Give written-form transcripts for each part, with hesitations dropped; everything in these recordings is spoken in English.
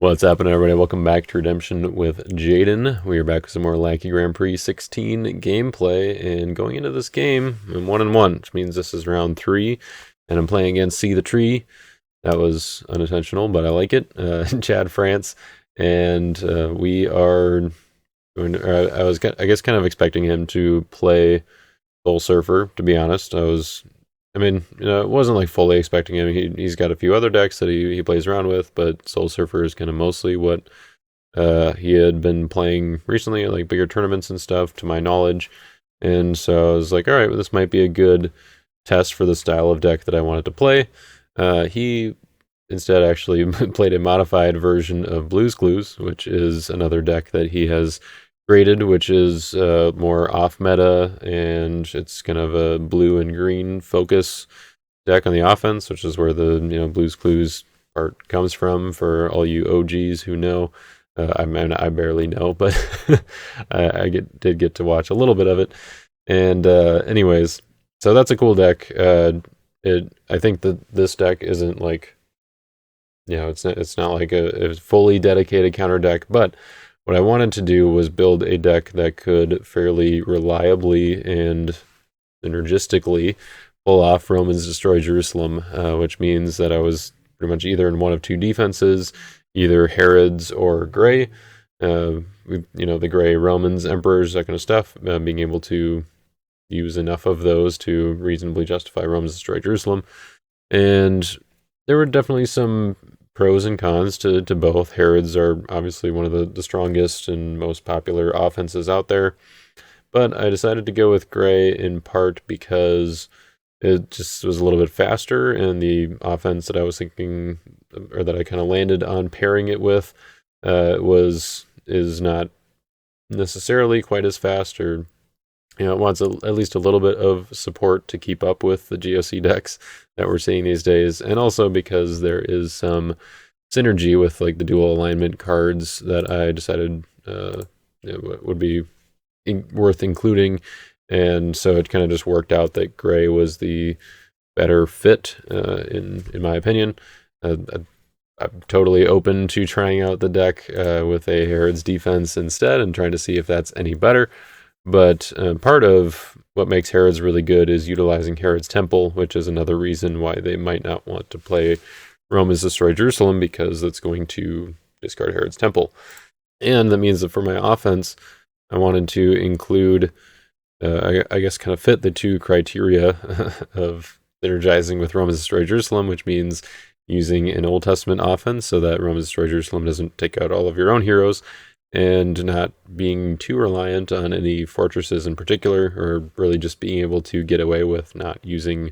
What's happening, everybody? Welcome back to Redemption with Jaden. We are back with some more Lackey Grand Prix 16 gameplay, and going into this game, I'm 1-1, which means this is round 3, and I'm playing against CtheTree. That was unintentional, but I like it. Chad Frantz, and we are going. I was, I guess, kind of expecting him to play Soul Surfer. To be honest, it wasn't like fully expecting him. He's got a few other decks that he plays around with, but Soul Surfer is kind of mostly what he had been playing recently, like bigger tournaments and stuff, to my knowledge. And so I was like, all right, well, this might be a good test for the style of deck that I wanted to play. He instead actually played a modified version of Blue's Clues, which is another deck that he has graded, which is more off meta, and it's kind of a blue and green focus deck on the offense, which is where the Blue's Clues part comes from. For all you OGs who know, I barely know, but I did get to watch a little bit of it. And anyways, so that's a cool deck. I think that this deck isn't like, it's not like a fully dedicated counter deck, but what I wanted to do was build a deck that could fairly reliably and synergistically pull off Romans Destroy Jerusalem, which means that I was pretty much either in one of two defenses, either Herod's or Gray. The Gray Romans, Emperors, that kind of stuff, being able to use enough of those to reasonably justify Romans Destroy Jerusalem. And there were definitely some pros and cons to both. Herod's are obviously one of the strongest and most popular offenses out there, but I decided to go with Gray in part because it just was a little bit faster, and the offense that I was thinking, or that I kind of landed on pairing it with, is not necessarily quite as fast, or it wants at least a little bit of support to keep up with the GOC decks that we're seeing these days, and also because there is some synergy with like the dual alignment cards that I decided would be worth including, and so it kind of just worked out that Gray was the better fit in my opinion. I'm totally open to trying out the deck with a Herod's defense instead and trying to see if that's any better. But part of what makes Herod's really good is utilizing Herod's Temple, which is another reason why they might not want to play Romans Destroy Jerusalem, because it's going to discard Herod's Temple. And that means that for my offense, I wanted to include, I guess, kind of fit the two criteria of synergizing with Romans Destroy Jerusalem, which means using an Old Testament offense so that Romans Destroy Jerusalem doesn't take out all of your own heroes, and not being too reliant on any fortresses in particular, or really just being able to get away with not using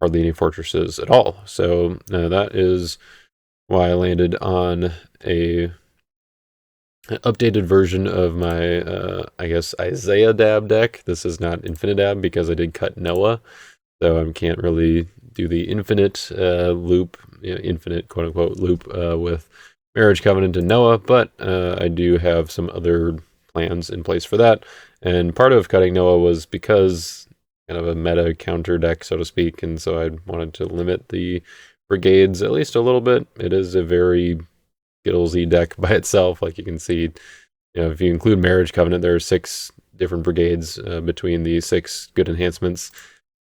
hardly any fortresses at all. So that is why I landed on an updated version of my, I guess, Isaiahdab deck. This is not Infinidab because I did cut Noah, so I can't really do the infinite loop, infinite quote-unquote loop with Marriage Covenant and Noah, but I do have some other plans in place for that. And part of cutting Noah was because kind of a meta counter deck, so to speak, and so I wanted to limit the brigades at least a little bit. It is a very Skittlesy deck by itself. Like you can see, if you include Marriage Covenant, there are 6 different brigades between the 6 good enhancements,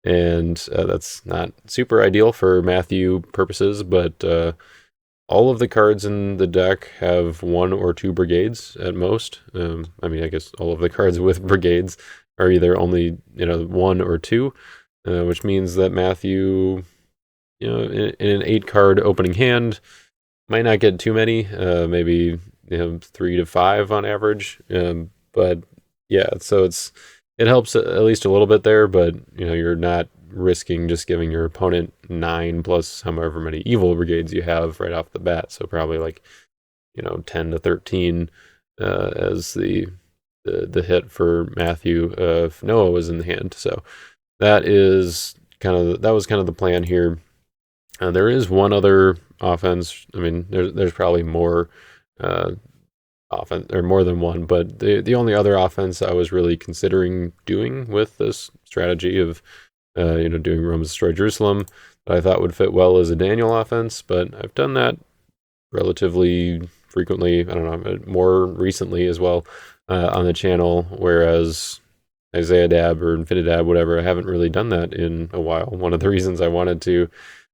and that's not super ideal for Matthew purposes, but all of the cards in the deck have 1 or 2 brigades at most. I guess all of the cards with brigades are either only 1 or 2, which means that Matthew, in an 8-card opening hand, might not get too many, maybe 3 to 5 on average. But yeah, so it helps at least a little bit there, but you're not risking just giving your opponent 9 plus however many evil brigades you have right off the bat. So probably like 10 to 13 as the hit for Matthew if Noah was in the hand. So that was kind of the plan here. There is one other offense. I mean, there's probably more offense, or more than one, but the only other offense I was really considering doing with this strategy of doing Romans Destroy Jerusalem that I thought would fit well as a Daniel offense, but I've done that relatively frequently, I don't know, more recently as well on the channel, whereas Isaiahdab or Infinidab, whatever, I haven't really done that in a while. One of the reasons I wanted to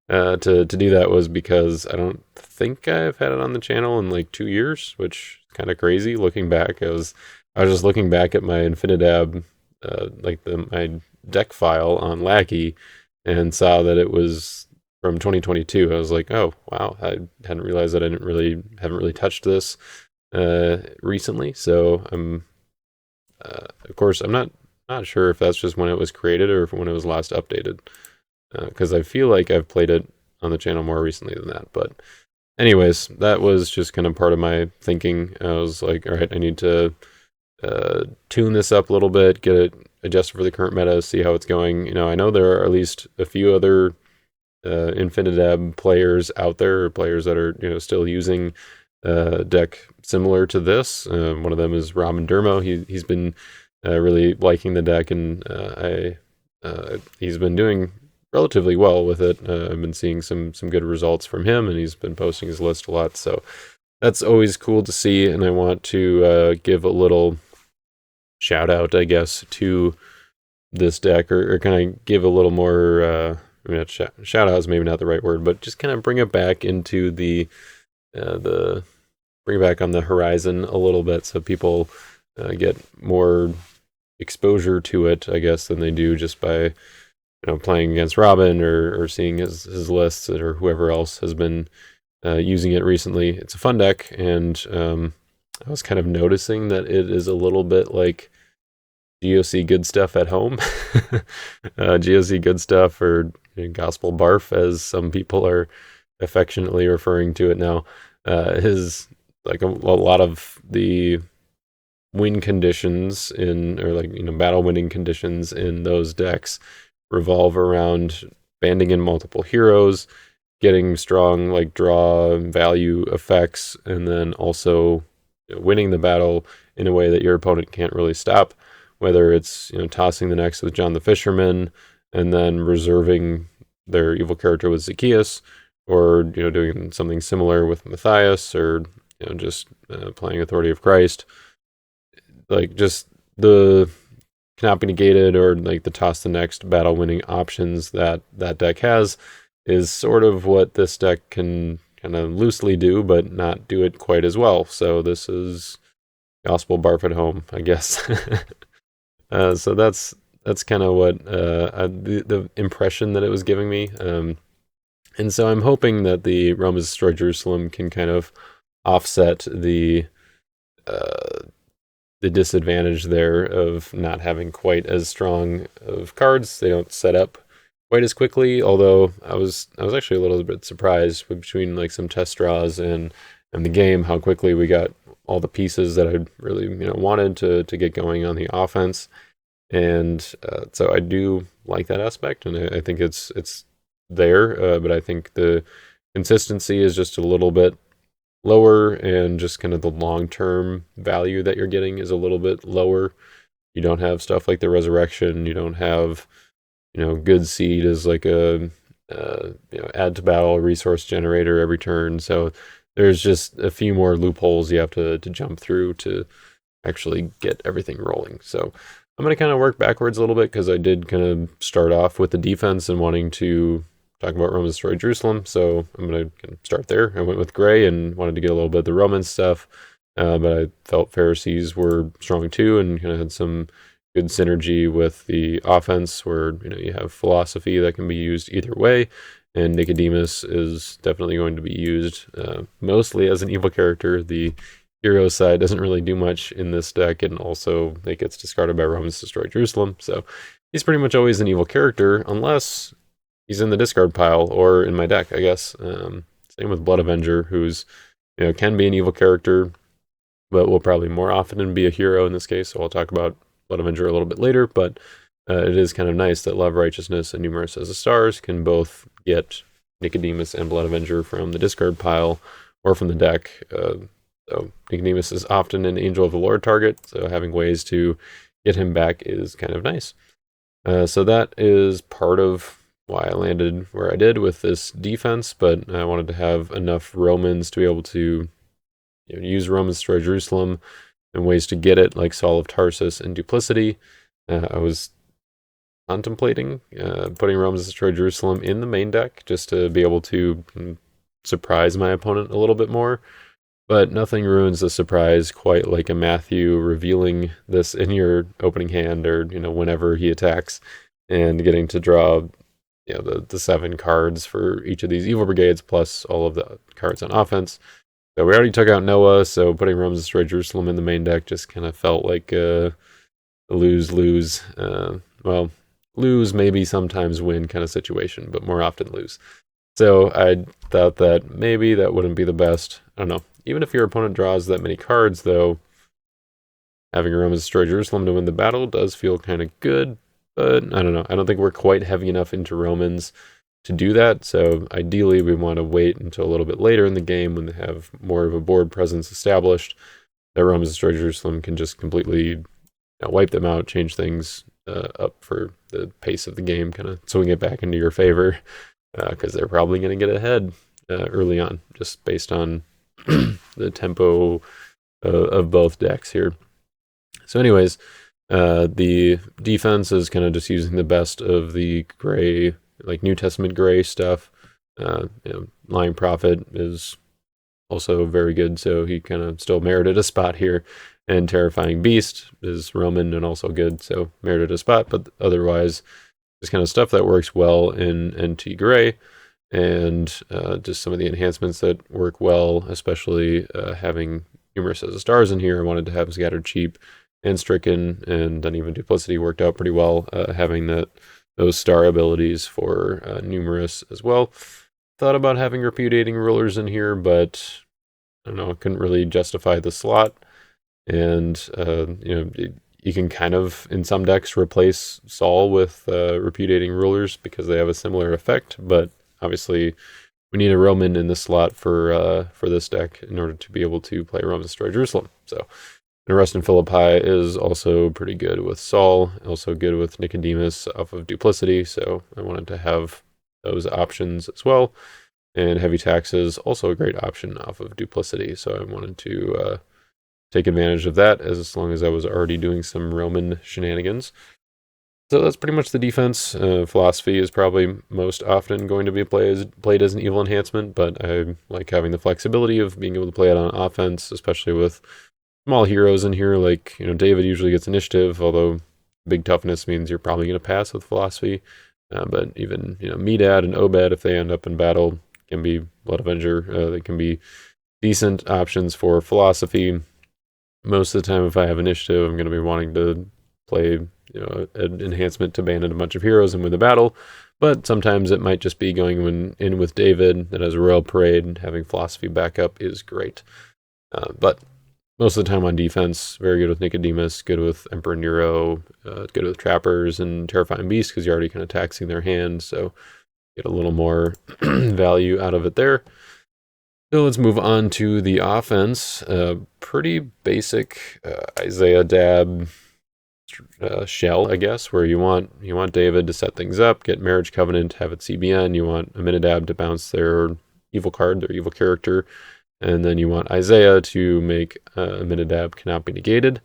do that was because I don't think I've had it on the channel in like 2 years, which is kind of crazy looking back. I was just looking back at my Infinidab, my deck file on Lackey, and saw that it was from 2022. I was like, oh wow, I hadn't realized that I haven't really touched this recently. So I'm, of course, I'm not sure if that's just when it was created or if when it was last updated, because I feel like I've played it on the channel more recently than that. But anyways, that was just kind of part of my thinking. I was like, all right, I need to tune this up a little bit, get it adjusted for the current meta, see how it's going. You know, I know there are at least a few other Infinidab players out there, or players that are, you know, still using deck similar to this. One of them is Ramen Dermo. He's been really liking the deck, and he's been doing relatively well with it. I've been seeing some good results from him, and he's been posting his list a lot. So that's always cool to see, and I want to give a little shout out, I guess, to this deck, or kind of give a little more. I mean, shout out is maybe not the right word, but just kind of bring it back into the bring it back on the horizon a little bit, so people get more exposure to it, I guess, than they do just by, you know, playing against Robin or seeing his lists, or whoever else has been using it recently. It's a fun deck, and I was kind of noticing that it is a little bit like GOC Goodstuff at home. GOC Goodstuff, or Gospel Barf, as some people are affectionately referring to it now. His, like, a lot of the win conditions or like, you know, battle winning conditions in those decks revolve around banding in multiple heroes, getting strong like draw value effects, and then also, you know, winning the battle in a way that your opponent can't really stop. Whether it's, you know, tossing the next with John the Fisherman and then reserving their evil character with Zacchaeus, or, you know, doing something similar with Matthias, or, you know, just playing Authority of Christ. Like, just the cannot be negated, or like the toss the next battle winning options that deck has, is sort of what this deck can kind of loosely do, but not do it quite as well. So this is Gospel Barf at home, I guess. So that's kind of what the impression that it was giving me. And so I'm hoping that the Rome has Destroyed Jerusalem can kind of offset the disadvantage there of not having quite as strong of cards. They don't set up quite as quickly, although I was actually a little bit surprised between like some test draws and the game, how quickly we got all the pieces that I really, you know, wanted to get going on the offense. And so I do like that aspect, and I think it's there, but I think the consistency is just a little bit lower, and just kind of the long-term value that you're getting is a little bit lower. You don't have stuff like the Resurrection. You don't have, you know, Good Seed as like a you know, add to battle resource generator every turn. So there's just a few more loopholes you have to jump through to actually get everything rolling. So I'm going to kind of work backwards a little bit, because I did kind of start off with the defense and wanting to talk about Rome Destroyed Jerusalem. So I'm going to start there. I went with Gray and wanted to get a little bit of the Roman stuff, but I felt Pharisees were strong too, and kind of had some good synergy with the offense, where, you know, you have philosophy that can be used either way, and Nicodemus is definitely going to be used mostly as an evil character. The hero side doesn't really do much in this deck, and also it gets discarded by Rome has Destroyed Jerusalem. So he's pretty much always an evil character, unless he's in the discard pile or in my deck, I guess. Same with Blood Avenger, who's, you know, can be an evil character, but will probably more often be a hero in this case. So I'll talk about Blood Avenger a little bit later, but it is kind of nice that Love, Righteousness, and Numerous as the Stars can both get Nicodemus and Blood Avenger from the discard pile or from the deck. So Nicodemus is often an Angel of the Lord target, so having ways to get him back is kind of nice. So that is part of why I landed where I did with this defense, but I wanted to have enough Romans to be able to, use Rome Destroy Jerusalem and ways to get it, like Saul of Tarsus and Duplicity. I was contemplating putting Rome Destroy Jerusalem in the main deck just to be able to surprise my opponent a little bit more. But nothing ruins the surprise quite like a Matthew revealing this in your opening hand, or whenever he attacks, and getting to draw the 7 cards for each of these evil brigades plus all of the cards on offense. So we already took out Noah, so putting Rome Destroy Jerusalem in the main deck just kind of felt like a lose-lose. Well, lose, maybe sometimes win kind of situation, but more often lose. So I thought that maybe that wouldn't be the best. I don't know. Even if your opponent draws that many cards, though, having Rome Destroy Jerusalem to win the battle does feel kind of good, but I don't know. I don't think we're quite heavy enough into Romans to do that, so ideally we want to wait until a little bit later in the game when they have more of a board presence established, that Rome Destroy Jerusalem can just completely wipe them out, change things up for the pace of the game, kind of swing it back into your favor, because they're probably going to get ahead early on, just based on the tempo of both decks here. So anyways, the defense is kind of just using the best of the gray, like New Testament gray stuff. Lying Prophet is also very good, so he kind of still merited a spot here. And Terrifying Beast is Roman and also good, so merited a spot, but otherwise just kind of stuff that works well in NT gray. And just some of the enhancements that work well, especially having Numerous as a stars in here. I wanted to have Scattered Cheap and Stricken, and then even Duplicity worked out pretty well, having those star abilities for Numerous as well. Thought about having Repudiating Rulers in here, but I don't know, I couldn't really justify the slot. And you can kind of, in some decks, replace Saul with Repudiating Rulers because they have a similar effect, but obviously, we need a Roman in the slot for this deck in order to be able to play Rome Destroy Jerusalem. So, Arrest in Philippi is also pretty good with Saul, also good with Nicodemus off of Duplicity, so I wanted to have those options as well. And Heavy Taxes, also a great option off of Duplicity, so I wanted to take advantage of that as long as I was already doing some Roman shenanigans. So that's pretty much the defense. Philosophy is probably most often going to be played as an evil enhancement, but I like having the flexibility of being able to play it on offense, especially with small heroes in here. Like, David usually gets initiative, although big toughness means you're probably going to pass with Philosophy. But even, Medad and Obed, if they end up in battle, can be Blood Avenger. They can be decent options for Philosophy. Most of the time, if I have initiative, I'm going to be wanting to play an enhancement to ban a bunch of heroes and win the battle, but sometimes it might just be going in with David that has a Royal Parade, and having Philosophy backup is great. But most of the time on defense, very good with Nicodemus, good with Emperor Nero, good with Trappers and Terrifying Beast because you're already kind of taxing their hand, so get a little more value out of it there. So let's move on to the offense. Pretty basic Isaiahdab shell, I guess, where you want David to set things up, get Marriage Covenant, have it CBN. You want Aminadab to bounce their evil card, their evil character, and then you want Isaiah to make Aminadab cannot be negated.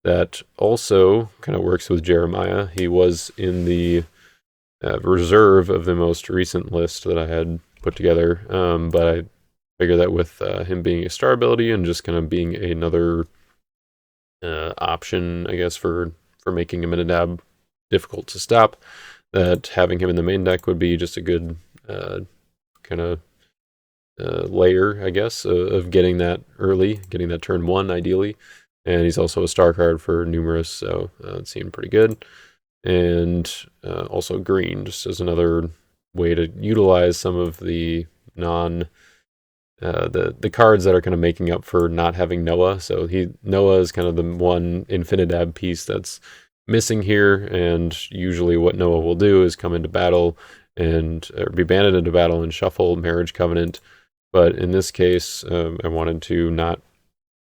That also kind of works with Jeremiah. He was in the reserve of the most recent list that I had put together, but I figure that with him being a star ability and just kind of being another option, I guess, for making Aminadab difficult to stop, that having him in the main deck would be just a good kind of layer, I guess, of getting that early, getting that turn 1 ideally. And he's also a star card for Numerous, so it seemed pretty good. And also green, just as another way to utilize some of the the cards that are kind of making up for not having Noah. So Noah is kind of the one Infinidab piece that's missing here, and usually what Noah will do is come into battle and be banded into battle and shuffle Marriage Covenant. But in this case, I wanted to not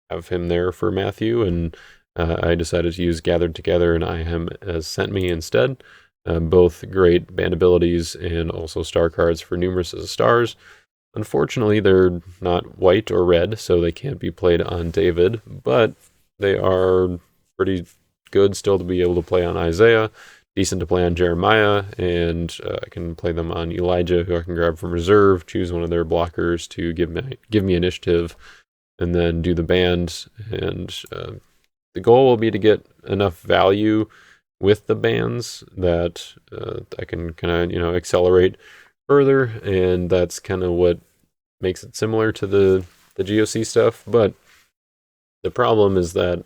have him there for Matthew, and I decided to use Gathered Together and I Him as Sent Me instead. Both great band abilities and also star cards for Numerous as stars. Unfortunately, they're not white or red, so they can't be played on David, but they are pretty good still to be able to play on Isaiah, decent to play on Jeremiah, and I can play them on Elijah, who I can grab from reserve, choose one of their blockers to give me initiative, and then do the band. And the goal will be to get enough value with the bands that I can kind of accelerate further, and that's kind of what makes it similar to the GOC stuff. But the problem is that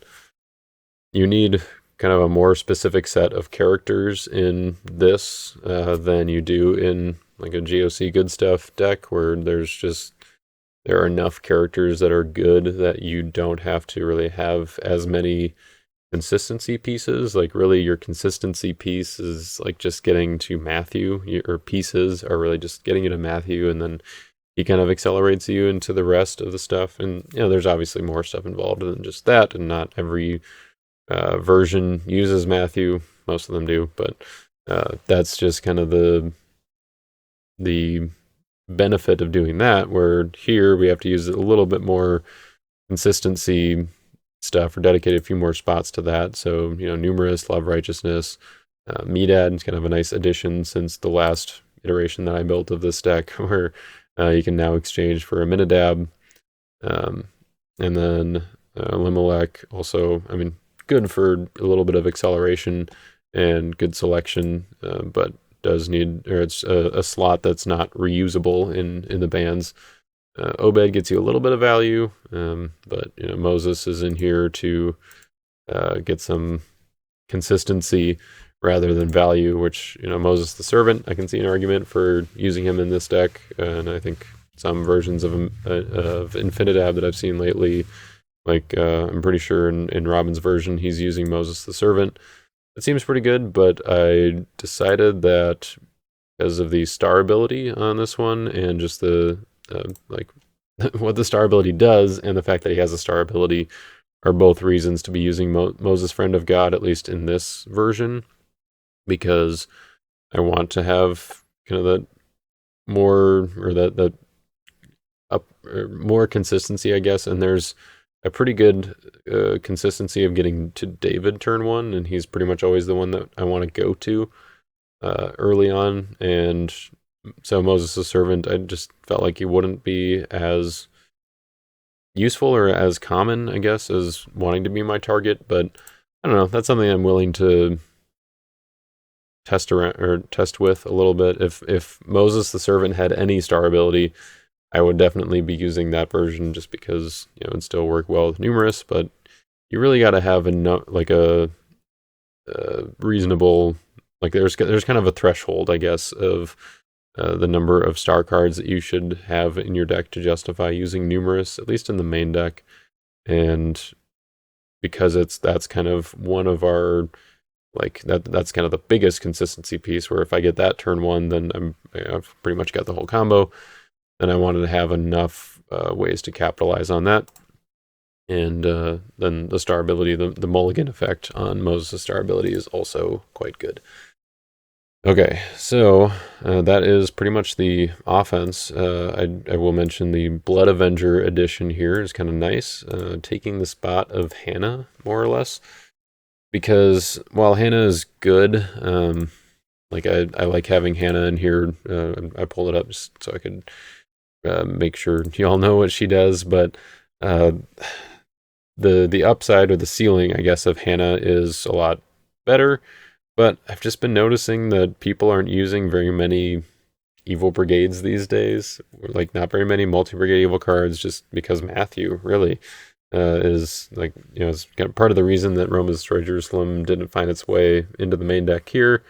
you need kind of a more specific set of characters in this than you do in like a GOC Goodstuff deck, where there are enough characters that are good that you don't have to really have as many consistency pieces. Like, really, your consistency piece is like just getting to Matthew, or pieces are really just getting you to Matthew, and then he kind of accelerates you into the rest of the stuff. And there's obviously more stuff involved than just that, and not every version uses Matthew. Most of them do, but that's just kind of the benefit of doing that, where here we have to use a little bit more consistency stuff, or dedicate a few more spots to that. So numerous, love, righteousness, Medad is kind of a nice addition since the last iteration that I built of this deck, where you can now exchange for a Minidab, and then Limelech also, I mean, good for a little bit of acceleration and good selection, but does need, or it's a slot that's not reusable in the bands. Obed gets you a little bit of value, but Moses is in here to get some consistency rather than value, which Moses the Servant, I can see an argument for using him in this deck, and I think some versions of Infinidab that I've seen lately, like I'm pretty sure in Robin's version he's using Moses the Servant. It seems pretty good, but I decided that because of the star ability on this one, and just the like what the star ability does, and the fact that he has a star ability, are both reasons to be using Moses Friend of God, at least in this version, because I want to have kind of that more, or that up, or more consistency, I guess. And there's a pretty good consistency of getting to David turn one, and he's pretty much always the one that I want to go to early on. And so Moses the Servant, I just felt like he wouldn't be as useful or as common, I guess, as wanting to be my target. But I don't know, that's something I'm willing to test around, or test with a little bit. If Moses the Servant had any star ability, I would definitely be using that version, just because it'd still work well with numerous. But you really got to have a reasonable, like there's kind of a threshold, I guess, of the number of star cards that you should have in your deck to justify using numerous, at least in the main deck. And because that's kind of one of our, like that's kind of the biggest consistency piece, where if I get that turn one, then I've pretty much got the whole combo. And I wanted to have enough ways to capitalize on that. And then the star ability, the mulligan effect on Moses' star ability is also quite good. Okay, so that is pretty much the offense. I will mention the Blood Avenger edition here is kind of nice, taking the spot of Hannah, more or less. Because while Hannah is good, like I like having Hannah in here. I pulled it up just so I could make sure you all know what she does. But the upside, or the ceiling, I guess, of Hannah is a lot better. But I've just been noticing that people aren't using very many evil brigades these days. Like, not very many multi-brigade evil cards, just because Matthew really is, like, it's kind of part of the reason that Rome Destroyed Jerusalem didn't find its way into the main deck here.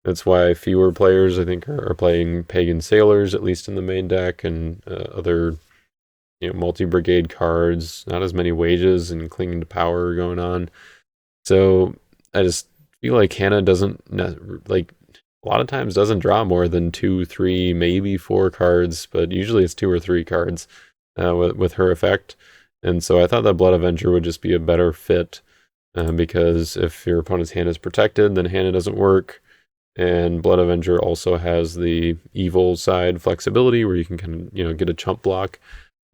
That's why fewer players, I think, are playing Pagan Sailors, at least in the main deck, and other multi-brigade cards. Not as many wages and clinging to power going on. So I just feel like Hannah doesn't, like, a lot of times doesn't draw more than 2, 3, maybe 4 cards, but usually it's 2 or 3 cards with her effect. And so I thought that Blood Avenger would just be a better fit, because if your opponent's hand is protected, then Hannah doesn't work. And Blood Avenger also has the evil side flexibility where you can kind of, get a chump block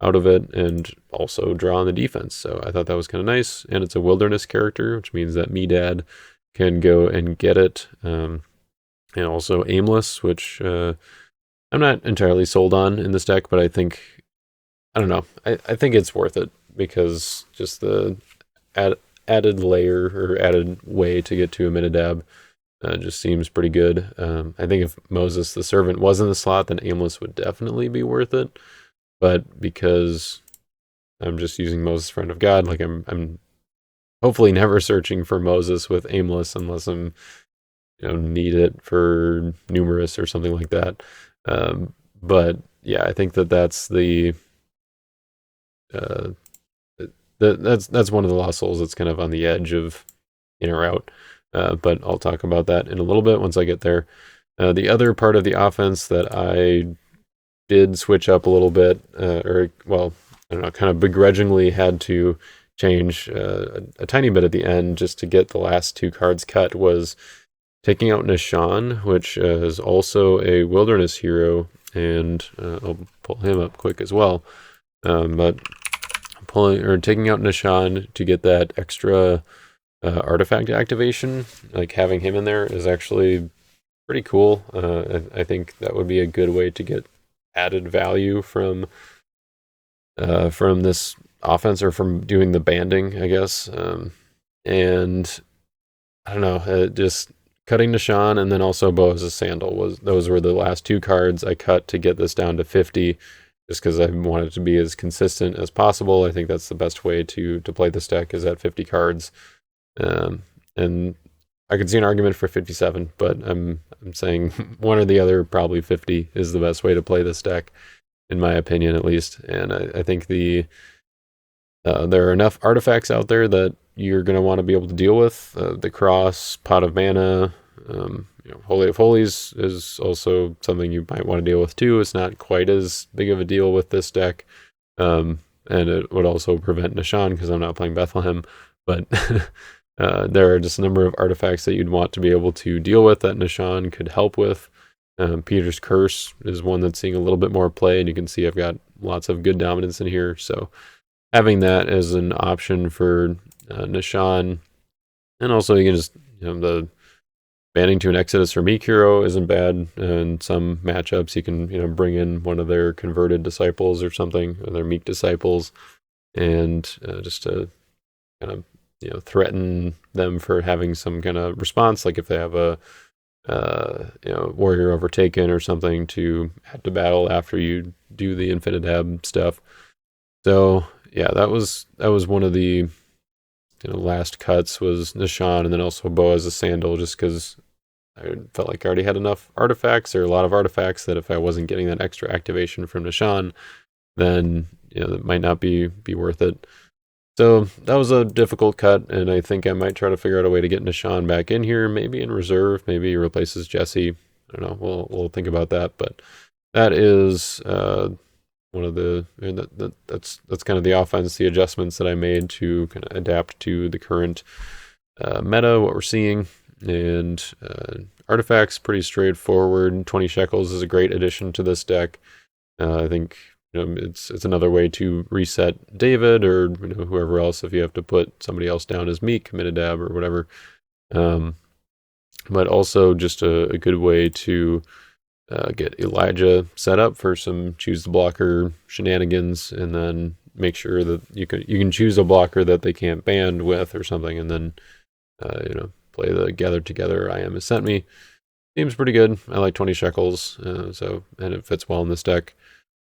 out of it and also draw on the defense. So I thought that was kind of nice. And it's a wilderness character, which means that Medad can go and get it. And also Aimless, which I'm not entirely sold on in this deck, but I don't know. I think it's worth it because just the added layer or added way to get to a Minidab just seems pretty good. I think if Moses the Servant was in the slot, then Aimless would definitely be worth it. But because I'm just using Moses Friend of God, like I'm hopefully never searching for Moses with Aimless unless I'm need it for numerous or something like that. But yeah, I think that's that's one of the Lost Souls that's kind of on the edge of in or out. But I'll talk about that in a little bit once I get there. The other part of the offense that I did switch up a little bit, I don't know, kind of begrudgingly had to change a tiny bit at the end just to get the last 2 cards cut, was taking out Nishan, which is also a wilderness hero, and I'll pull him up quick as well. But taking out Nishan to get that extra artifact activation, like having him in there is actually pretty cool. I think that would be a good way to get added value from this offense, or from doing the banding, I guess. And I don't know, just cutting Nishan and then also Boaz's Sandal, those were the last 2 cards I cut to get this down to 50, just because I wanted to be as consistent as possible. I think that's the best way to play this deck, is at 50 cards. And I could see an argument for 57, but I'm saying one or the other, probably 50 is the best way to play this deck, in my opinion, at least. And I think there are enough artifacts out there that you're going to want to be able to deal with. The Cross, Pot of Mana, Holy of Holies is also something you might want to deal with too. It's not quite as big of a deal with this deck. And it would also prevent Nishan because I'm not playing Bethlehem. But there are just a number of artifacts that you'd want to be able to deal with that Nishan could help with. Peter's Curse is one that's seeing a little bit more play, and you can see I've got lots of good dominance in here. So having that as an option for Nishan, and also you can just, the banning to an Exodus or Meek hero isn't bad. In some matchups, you can, bring in one of their converted disciples or something, or their Meek disciples, and just to kind of, threaten them for having some kind of response, like if they have a warrior overtaken or something, to add to battle after you do the Infinidab stuff. So yeah, that was one of the last cuts, was Nishan, and then also Boaz's Sandal, just because I felt like I already had enough artifacts, or a lot of artifacts, that if I wasn't getting that extra activation from Nishan, then that might not be worth it. So that was a difficult cut, and I think I might try to figure out a way to get Nishan back in here, maybe in reserve, maybe he replaces Jesse. I don't know. We'll think about that, but that is one of the that's kind of the offense, the adjustments that I made to kind of adapt to the current meta, what we're seeing. And artifacts, pretty straightforward. 20 shekels is a great addition to this deck. I think it's another way to reset David, or whoever else, if you have to put somebody else down as Meek, Minidab, or whatever. But also just a good way to get Elijah set up for some choose the blocker shenanigans, and then make sure that you can choose a blocker that they can't band with or something, and then play the Gather Together I Am Has Sent Me. Seems pretty good. I like 20 shekels, and it fits well in this deck.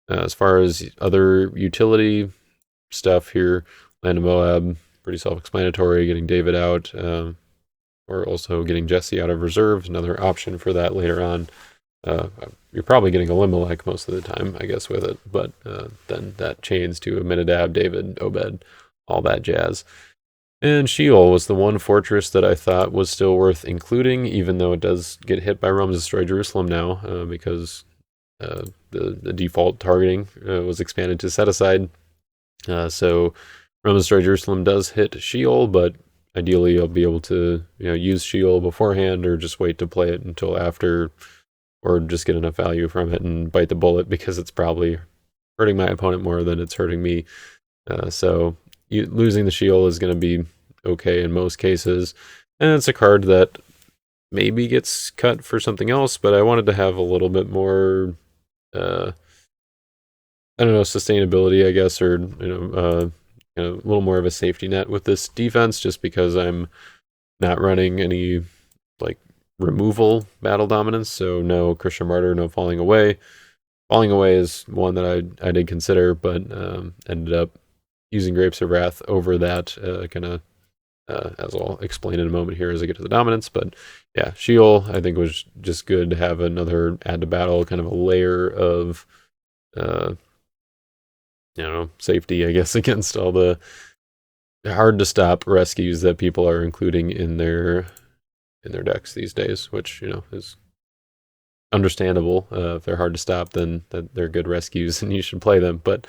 As far as other utility stuff here, Land of Moab, pretty self-explanatory. Getting David out, or also getting Jesse out of reserve, another option for that later on. You're probably getting Elimelech most of the time, I guess, with it, but then that chains to Aminadab, David, Obed, all that jazz. And Sheol was the one fortress that I thought was still worth including, even though it does get hit by Rome Destroy Jerusalem now, because the default targeting was expanded to set aside. So Rome Destroy Jerusalem does hit Sheol, but ideally I'll be able to use Sheol beforehand, or just wait to play it until after, or just get enough value from it and bite the bullet, because it's probably hurting my opponent more than it's hurting me. So losing the Sheol is going to be okay in most cases, and it's a card that maybe gets cut for something else, but I wanted to have a little bit more I don't know, sustainability, I guess, or a little more of a safety net with this defense, just because I'm not running any like removal battle dominance. So no Christian Martyr, no Falling Away. Falling Away is one that I did consider, but ended up using Grapes of Wrath over that, as I'll explain in a moment here as I get to the dominance. But yeah, Sheol I think was just good to have another add to battle, kind of a layer of safety, I guess, against all the hard to stop rescues that people are including in their decks these days, which is understandable. If they're hard to stop, then they're good rescues and you should play them. But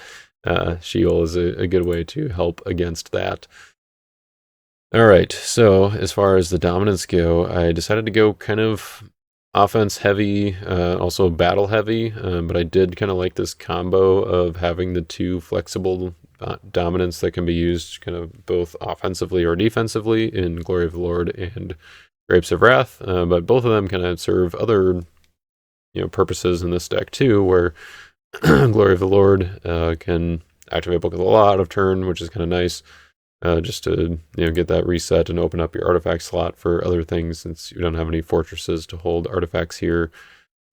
Sheol is a good way to help against that. All right, so as far as the dominance go, I decided to go kind of offense heavy, also battle heavy, but I did kind of like this combo of having the two flexible dominance that can be used kind of both offensively or defensively in Glory of the Lord and Grapes of Wrath, but both of them kind of serve other purposes in this deck too, where Glory of the Lord can activate Book of the Law out of turn, which is kind of nice. Just to get that reset and open up your artifact slot for other things, since you don't have any fortresses to hold artifacts here.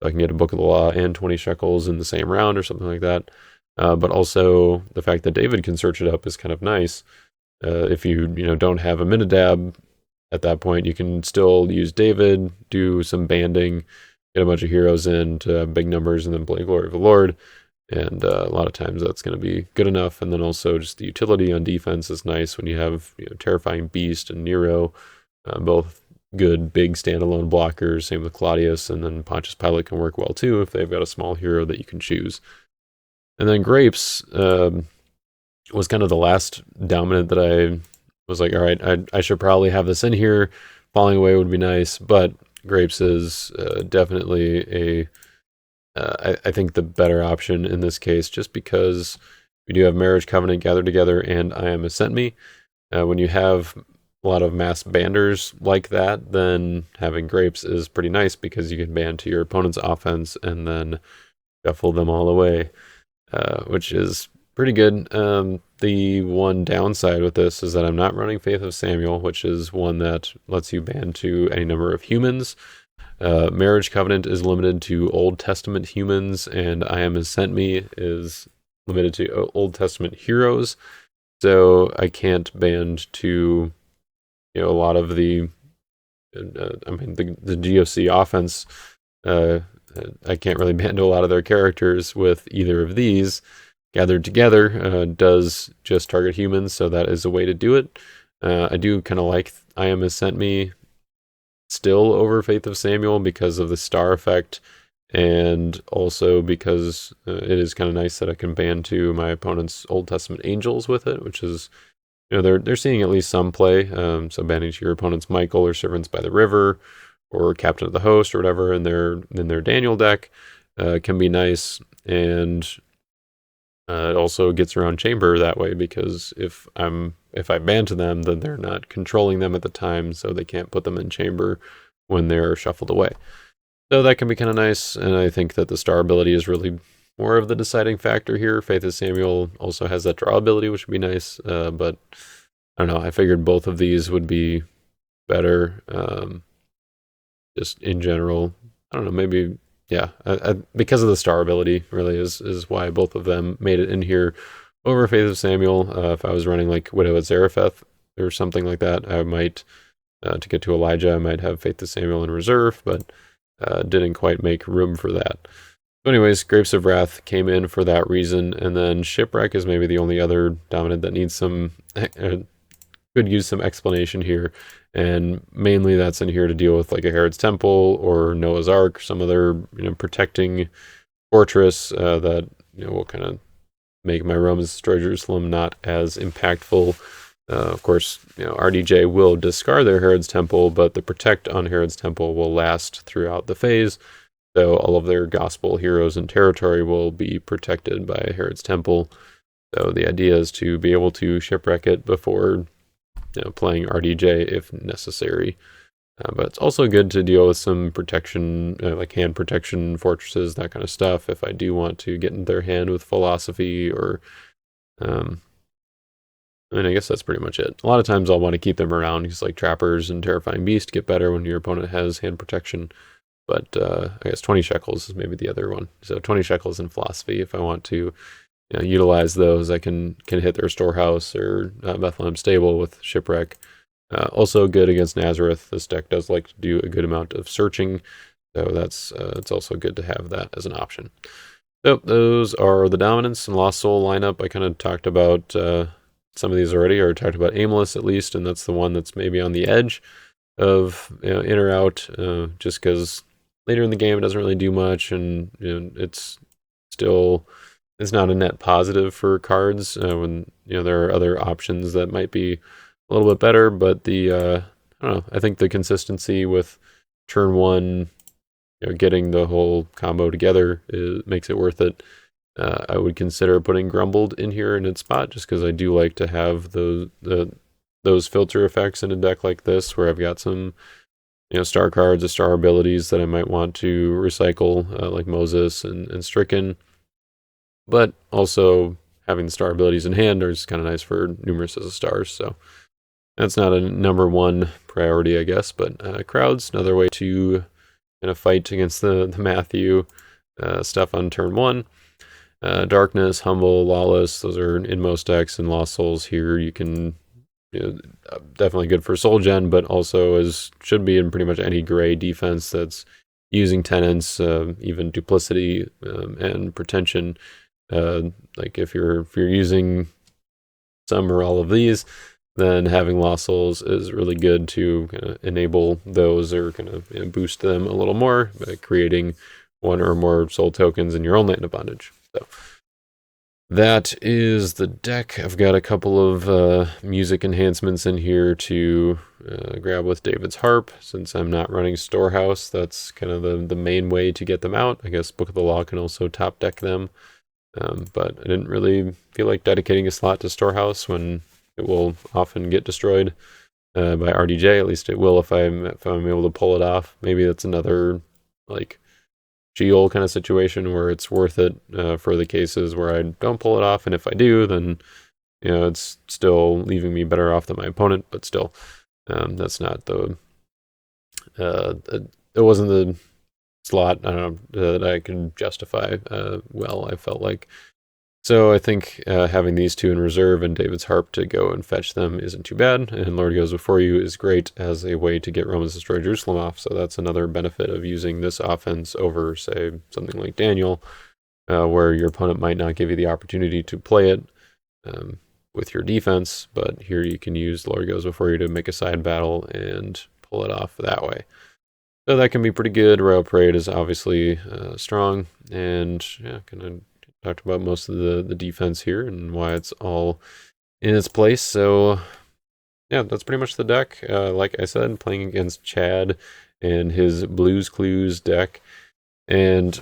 I can get a Book of the Law and 20 shekels in the same round or something like that. But also the fact that David can search it up is kind of nice. If you don't have Isaiahdab at that point, you can still use David, do some banding, get a bunch of heroes in to have big numbers, and then play Glory of the Lord. And a lot of times that's going to be good enough. And then also just the utility on defense is nice when you have Terrifying Beast and Nero, both good big standalone blockers. Same with Claudius, and then Pontius Pilate can work well too if they've got a small hero that you can choose. And then Grapes was kind of the last dominant that I was like, all right, I should probably have this in here. Falling Away would be nice, but Grapes is definitely I think the better option in this case, just because we do have Marriage Covenant, Gather Together, and I Am Has Sent Me. When you have a lot of mass banders like that, then having Grapes is pretty nice, because you can band to your opponent's offense and then shuffle them all away, which is pretty good. The one downside with this is that I'm not running Faith of Samuel, which is one that lets you band to any number of humans. Marriage Covenant is limited to Old Testament humans, and I Am Has Sent Me is limited to Old Testament heroes. So I can't band to a lot of the the GOC offense. I can't really band to a lot of their characters with either of these. Gathered Together does just target humans, so that is a way to do it. I do kind of like I Am Has Sent Me still over Faith of Samuel because of the star effect, and also because it is kind of nice that I can band to my opponent's Old Testament angels with it, which is they're seeing at least some play. So banding to your opponent's Michael or Servants by the River or Captain of the Host or whatever in their Daniel deck can be nice, and it also gets around Chamber that way, because if I ban to them, then they're not controlling them at the time, so they can't put them in Chamber when they're shuffled away. So that can be kind of nice, and I think that the star ability is really more of the deciding factor here. Faith of Samuel also has that draw ability, which would be nice, but I don't know. I figured both of these would be better, just in general. I don't know, maybe, yeah, because of the star ability, really, is why both of them made it in here over Faith of Samuel. If I was running like Widow at Zarephath or something like that, I might, to get to Elijah, I might have Faith of Samuel in reserve, but didn't quite make room for that. So anyways, Grapes of Wrath came in for that reason, and then Shipwreck is maybe the only other dominant that needs some, could use some explanation here, and mainly that's in here to deal with like a Herod's Temple or Noah's Ark, some other protecting fortress that will kind of make my Romans destroy Jerusalem not as impactful Of course, RDJ will discard their Herod's Temple, but the Protect on Herod's Temple will last throughout the phase. So all of their Gospel heroes and territory will be protected by Herod's Temple. So the idea is to be able to shipwreck it before playing RDJ if necessary. But it's also good to deal with some protection, like hand protection fortresses, that kind of stuff, if I do want to get in their hand with Philosophy or... I guess that's pretty much it. A lot of times I'll want to keep them around because like Trappers and Terrifying Beast get better when your opponent has hand protection. But I guess 20 shekels is maybe the other one. So 20 shekels in Philosophy, if I want to utilize those, I can hit their Storehouse or Bethlehem Stable with Shipwreck. Also good against Nazareth. This deck does like to do a good amount of searching. So that's it's also good to have that as an option. So those are the Dominance and Lost Soul lineup. I kind of talked about... some of these already, or talked about Aimless at least, and that's the one that's maybe on the edge of in or out, just because later in the game it doesn't really do much, and it's not a net positive for cards when there are other options that might be a little bit better. But the I don't know, I think the consistency with turn one, getting the whole combo together makes it worth it. I would consider putting Grumbled in here in its spot, just because I do like to have those filter effects in a deck like this, where I've got some star cards or star abilities that I might want to recycle, like Moses and Stricken. But also having the star abilities in hand are just kind of nice for numerous as a stars. So that's not a number one priority, I guess. But Crowds, another way to kind of fight against the Matthew stuff on turn one. Darkness, Humble, Lawless, those are in most decks, and Lost Souls here you can definitely good for Soul Gen, but also should be in pretty much any gray defense that's using Tenants, even Duplicity and Pretension. Like if you're using some or all of these, then having Lost Souls is really good to kind of enable those, or kind of boost them a little more by creating one or more soul tokens in your own Land of Bondage. So that is the deck. I've got a couple of music enhancements in here to grab with David's Harp. Since I'm not running Storehouse, that's kind of the main way to get them out. I guess Book of the Law can also top deck them. But I didn't really feel like dedicating a slot to Storehouse when it will often get destroyed by RDJ. At least it will if I'm able to pull it off. Maybe that's another like Sheol kind of situation where it's worth it for the cases where I don't pull it off, and if I do, then it's still leaving me better off than my opponent. But still, that's not the it wasn't the slot I don't know that I can justify well, I felt like. So I think having these two in reserve and David's Harp to go and fetch them isn't too bad, and Lord Goes Before You is great as a way to get Romans Destroy Jerusalem off. So that's another benefit of using this offense over, say, something like Daniel, where your opponent might not give you the opportunity to play it with your defense, but here you can use Lord Goes Before You to make a side battle and pull it off that way. So that can be pretty good. Royal Parade is obviously strong, and kind of talked about most of the defense here and why it's all in its place. So yeah, that's pretty much the deck. Like I said, playing against Chad and his Blues Clues deck. And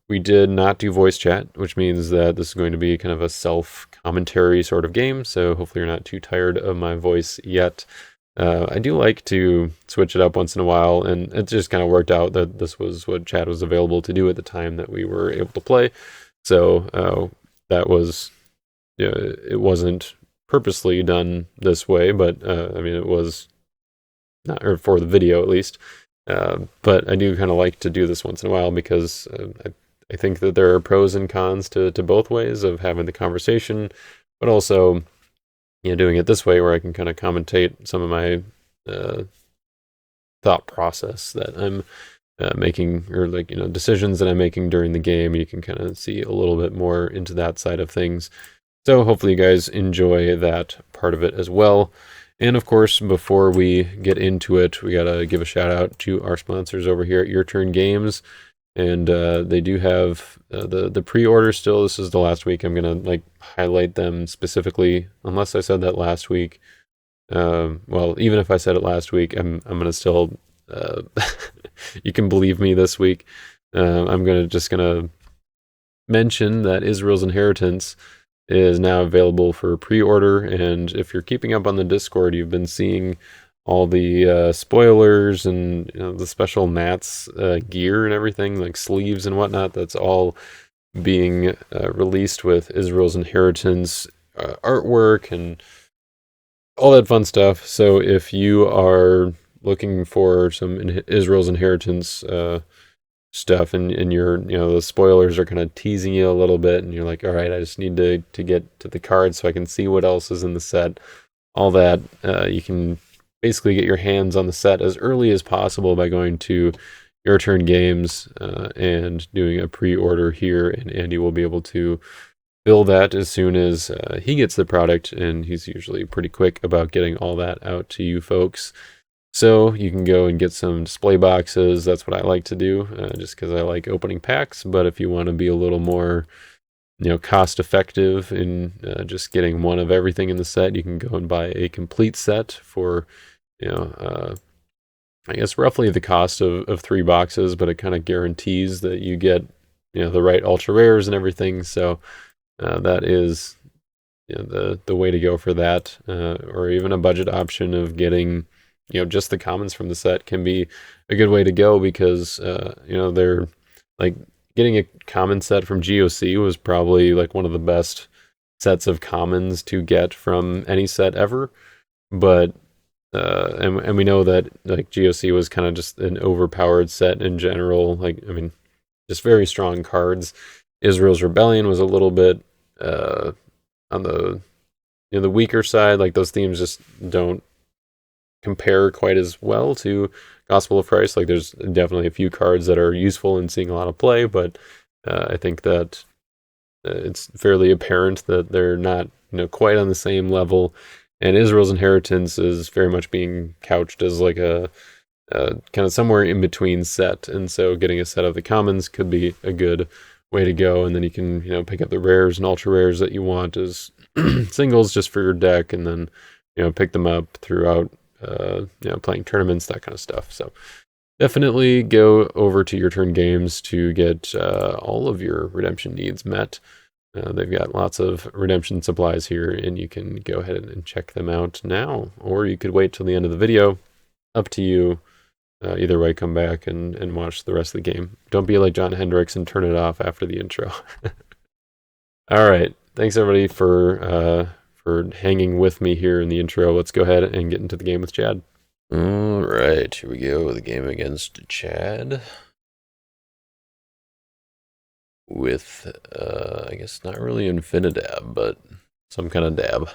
we did not do voice chat, which means that this is going to be kind of a self-commentary sort of game. So hopefully you're not too tired of my voice yet. I do like to switch it up once in a while, and it just kind of worked out that this was what Chad was available to do at the time that we were able to play. So that was, it wasn't purposely done this way, but I mean, it was not, or for the video at least. But I do kind of like to do this once in a while because I think that there are pros and cons to both ways of having the conversation, but also, doing it this way where I can kind of commentate some of my thought process that I'm making, or like decisions that I'm making during the game. You can kind of see a little bit more into that side of things. So hopefully you guys enjoy that part of it as well. And of course, before we get into it, we gotta give a shout out to our sponsors over here at Your Turn Games. and they do have the pre-order still. This is the last week. I'm gonna like highlight them specifically, unless I said that last week. Well, even if I said it last week, I'm gonna still. You can believe me this week. I'm just gonna mention that Israel's Inheritance is now available for pre-order, and if you're keeping up on the Discord, you've been seeing all the spoilers and the special Mats gear and everything, like sleeves and whatnot. That's all being released with Israel's Inheritance artwork and all that fun stuff. So if you are looking for some Israel's Inheritance stuff, and you're the spoilers are kind of teasing you a little bit, and you're like, all right, I just need to get to the cards so I can see what else is in the set, all that, you can basically get your hands on the set as early as possible by going to Your Turn Games and doing a pre-order here, and Andy will be able to bill that as soon as he gets the product, and he's usually pretty quick about getting all that out to you folks. So you can go and get some display boxes. That's what I like to do, just because I like opening packs. But if you want to be a little more, cost effective in just getting one of everything in the set, you can go and buy a complete set for, I guess roughly the cost of 3 boxes, but it kind of guarantees that you get, the right ultra rares and everything. So that is the way to go for that, or even a budget option of getting just the commons from the set can be a good way to go, because they're like getting a common set from GOC was probably like one of the best sets of commons to get from any set ever. But and we know that like GOC was kind of just an overpowered set in general. Like, I mean, just very strong cards. Israel's Rebellion was a little bit on the the weaker side. Like, those themes just don't compare quite as well to Gospel of Christ. Like, there's definitely a few cards that are useful in seeing a lot of play, but I think that it's fairly apparent that they're not quite on the same level. And Israel's Inheritance is very much being couched as like a kind of somewhere in between set, and so getting a set of the commons could be a good way to go. And then you can pick up the rares and ultra rares that you want as singles just for your deck, and then pick them up throughout playing tournaments, that kind of stuff. So definitely go over to Your Turn Games to get all of your redemption needs met. They've got lots of redemption supplies here, and you can go ahead and check them out now, or you could wait till the end of the video. Up to you. Either way, come back and watch the rest of the game. Don't be like John Hendricks and turn it off after the intro. All right. Thanks, everybody, for hanging with me here in the intro. Let's go ahead and get into the game with Chad. All right. Here we go. The game against Chad. With, I guess not really Infinidab, but some kind of dab.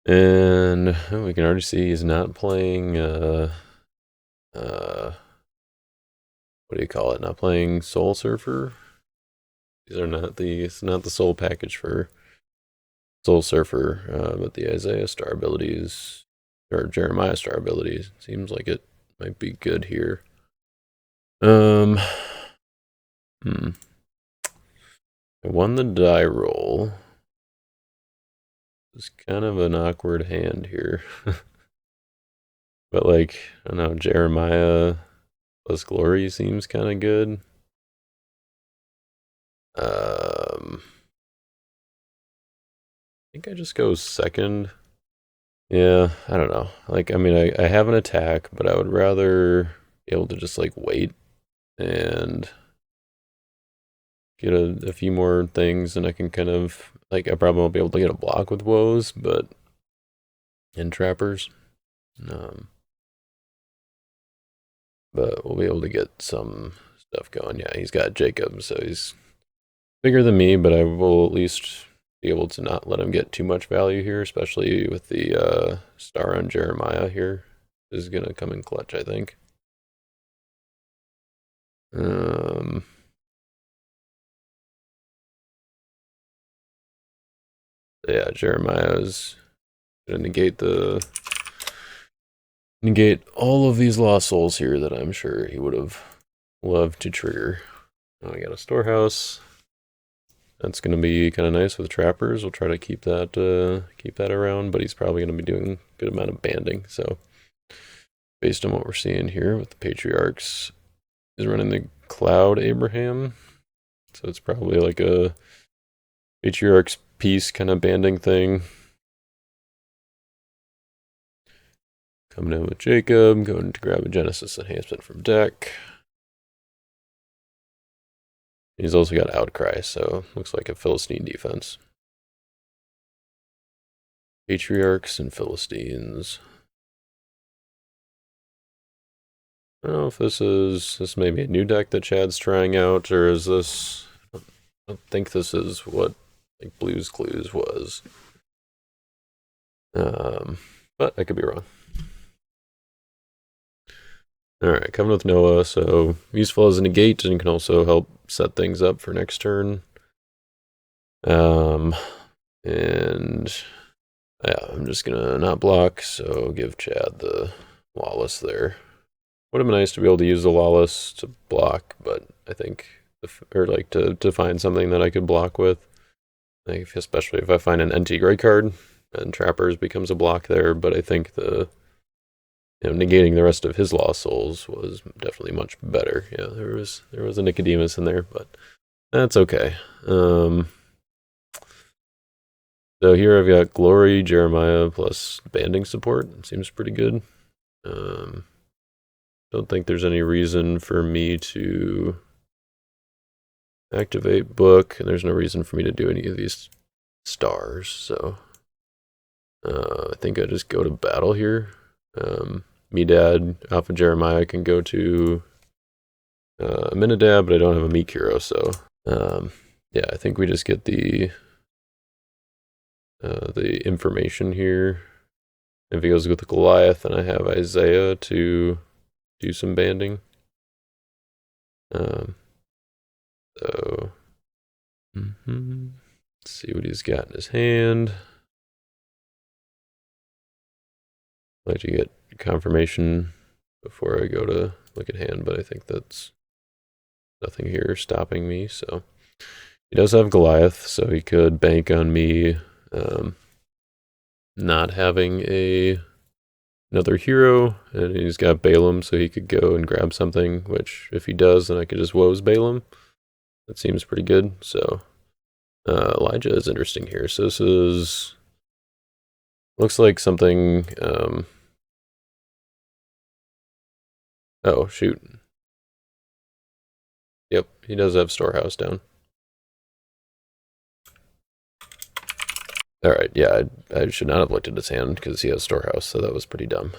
And we can already see he's not playing, what do you call it? Not playing Soul Surfer. These are not it's not the soul package for Soul Surfer, but the Isaiah star abilities, or Jeremiah star abilities. Seems like it might be good here. I won the die roll. It's kind of an awkward hand here. But like, I don't know, Jeremiah plus Glory seems kind of good. I think I just go second. Yeah, I don't know. Like, I mean, I have an attack, but I would rather be able to just like wait and get a few more things, and I can kind of, like, I probably won't be able to get a block with woes, but in trappers. But we'll be able to get some stuff going. Yeah, he's got Jacob, so he's bigger than me, but I will at least be able to not let him get too much value here, especially with the star on Jeremiah here. This is going to come in clutch, I think. Yeah, Jeremiah is going to negate the negate all of these lost souls here that I'm sure he would have loved to trigger. Oh, I got a storehouse. That's going to be kind of nice with trappers. We'll try to keep that around, but he's probably going to be doing a good amount of banding. So based on what we're seeing here with the patriarchs, he's running the Cloud Abraham. So it's probably like a patriarch's piece kind of banding thing. Coming in with Jacob, going to grab a Genesis enhancement from deck. He's also got Outcry, so looks like a Philistine defense. Patriarchs and Philistines. I don't know if this may be a new deck that Chad's trying out, or is this... I don't think this is what like Blue's Clues was. But I could be wrong. Alright, coming with Noah, so useful as a negate and can also help set things up for next turn. And yeah, I'm just gonna not block, so give Chad the Lawless there. Would have been nice to be able to use the Lawless to block, but I think, or like to find something that I could block with. Like especially if I find an NT Gray card, and Trappers becomes a block there, but I think negating the rest of his Lost Souls was definitely much better. Yeah, there was a Nicodemus in there, but that's okay. So here I've got Glory, Jeremiah, plus banding support. Seems pretty good. Don't think there's any reason for me to activate book, and there's no reason for me to do any of these stars, so I think I just go to battle here. Medad, Alpha Jeremiah can go to Aminadab, but I don't have a Meek hero, so yeah, I think we just get the information here. If he goes with the Goliath, then I have Isaiah to do some banding. So let's see what he's got in his hand. I'd like to get confirmation before I go to look at hand, but I think that's nothing here stopping me. So he does have Goliath, so he could bank on me not having another hero, and he's got Balaam, so he could go and grab something, which if he does, then I could just woes Balaam. That seems pretty good. So Elijah is interesting here. So this is looks like something oh shoot. Yep, he does have Storehouse down. Alright, yeah, I should not have looked at his hand because he has Storehouse, so that was pretty dumb.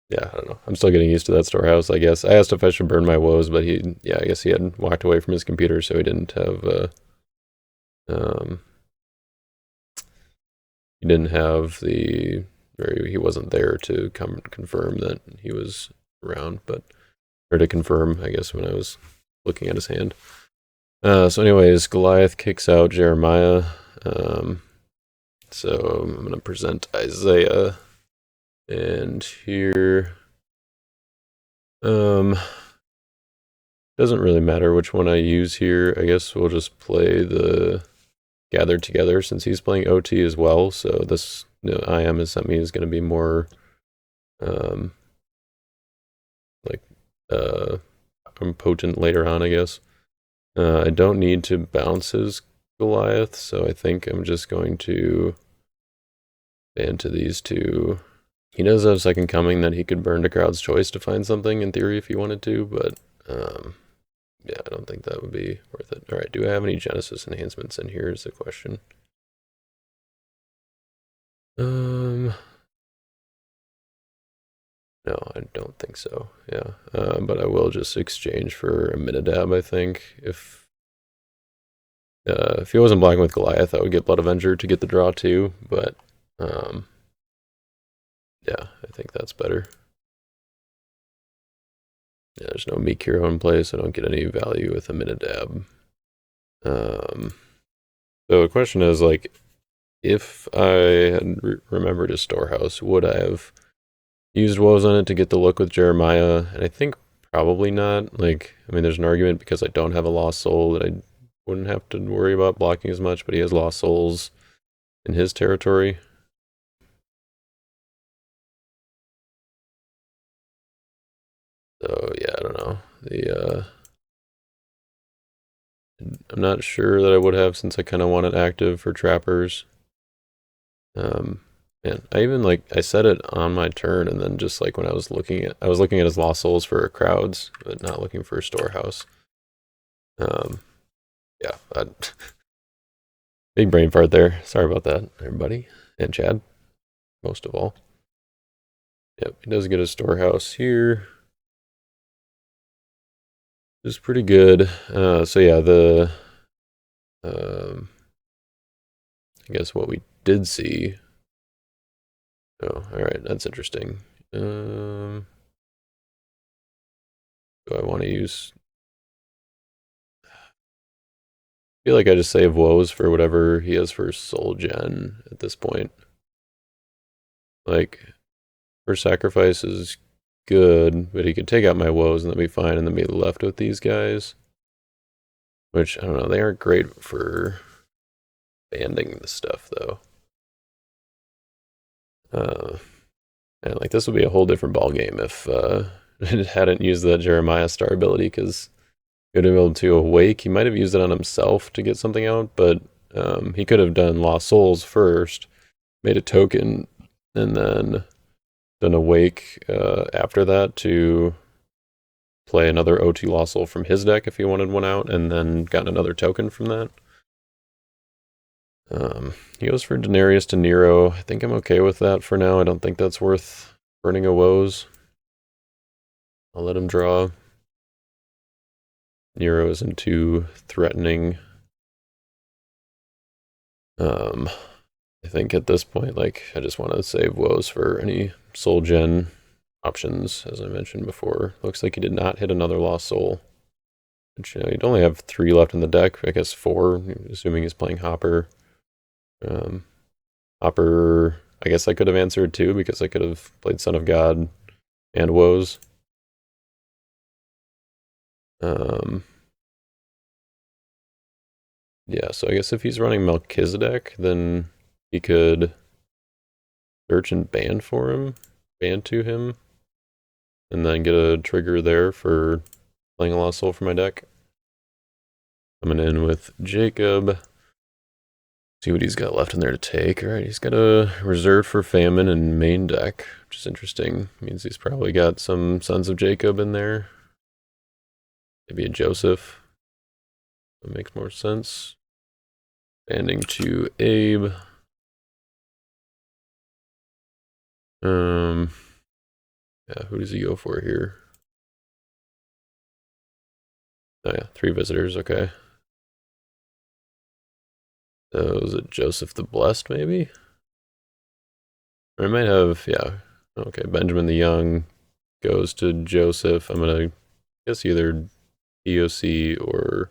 Yeah, I don't know. I'm still getting used to that Storehouse, I guess. I asked if I should burn my woes, but I guess he had walked away from his computer, so he didn't have, he wasn't there to come confirm that he was around, or to confirm, I guess, when I was looking at his hand. So anyways, Goliath kicks out Jeremiah. So I'm going to present Isaiah. And here, doesn't really matter which one I use here. I guess we'll just play the Gathered Together since he's playing OT as well. So this IM has sent me is going to be more, potent later on, I guess. I don't need to bounce his Goliath, so I think I'm just going to ban to these two. He does have Second Coming that he could burn to Crowd's Choice to find something, in theory, if he wanted to, but yeah, I don't think that would be worth it. Alright, do I have any Genesis enhancements in here is the question. No, I don't think so. Yeah, but I will just exchange for Aminadab, I think. If he wasn't blocking with Goliath, I would get Blood Avenger to get the draw too, but yeah, I think that's better. Yeah, there's no Meek hero in place, so I don't get any value with Aminadab. So the question is, like, if I had remembered his storehouse, would I have used woes on it to get the look with Jeremiah? And I think probably not. Like, I mean, there's an argument because I don't have a lost soul that I wouldn't have to worry about blocking as much, but he has lost souls in his territory. So yeah, I don't know. I'm not sure that I would have since I kind of want it active for trappers. Man, I even like I set it on my turn, and then just like when I was looking at his lost souls for crowds, but not looking for a storehouse. Um, yeah, big brain fart there. Sorry about that, everybody, and Chad, most of all. Yep, he does get a storehouse here, which is pretty good. So yeah, um, I guess what we did see. Oh, all right, that's interesting. Do I want to use? I feel like I just save woes for whatever he has for soul gen at this point. Like, for sacrifice is good, but he could take out my woes and then be fine and then be left with these guys. Which, I don't know, they aren't great for banding the stuff, though. And like, this would be a whole different ball game if it hadn't used that Jeremiah star ability, because he would have been able to awake. He might have used it on himself to get something out, but he could have done Lost Souls first, made a token, and then done Awake after that to play another OT Lost Soul from his deck if he wanted one out, and then got another token from that. He goes for Daenerys to Nero. I think I'm okay with that for now. I don't think that's worth burning a woes. I'll let him draw. Nero isn't too threatening. I think at this point, like, I just want to save woes for any soul gen options, as I mentioned before. Looks like he did not hit another lost soul. Which, you'd only have 3 left in the deck. I guess 4, assuming he's playing Hopper. Hopper, I guess I could have answered too, because I could have played Son of God and Woes. Yeah, so I guess if he's running Melchizedek, then he could search and ban for him, ban to him, and then get a trigger there for playing a Lost Soul for my deck. Coming in with Jacob. See what he's got left in there to take. All right, he's got a reserve for Famine and main deck, which is interesting. Means he's probably got some Sons of Jacob in there. Maybe a Joseph. That makes more sense. Banding to Abe. Yeah, who does he go for here? Oh yeah, 3 visitors, okay. So is it Joseph the Blessed, maybe? Or I might have, yeah. Okay, Benjamin the Young goes to Joseph. I'm gonna guess either POC or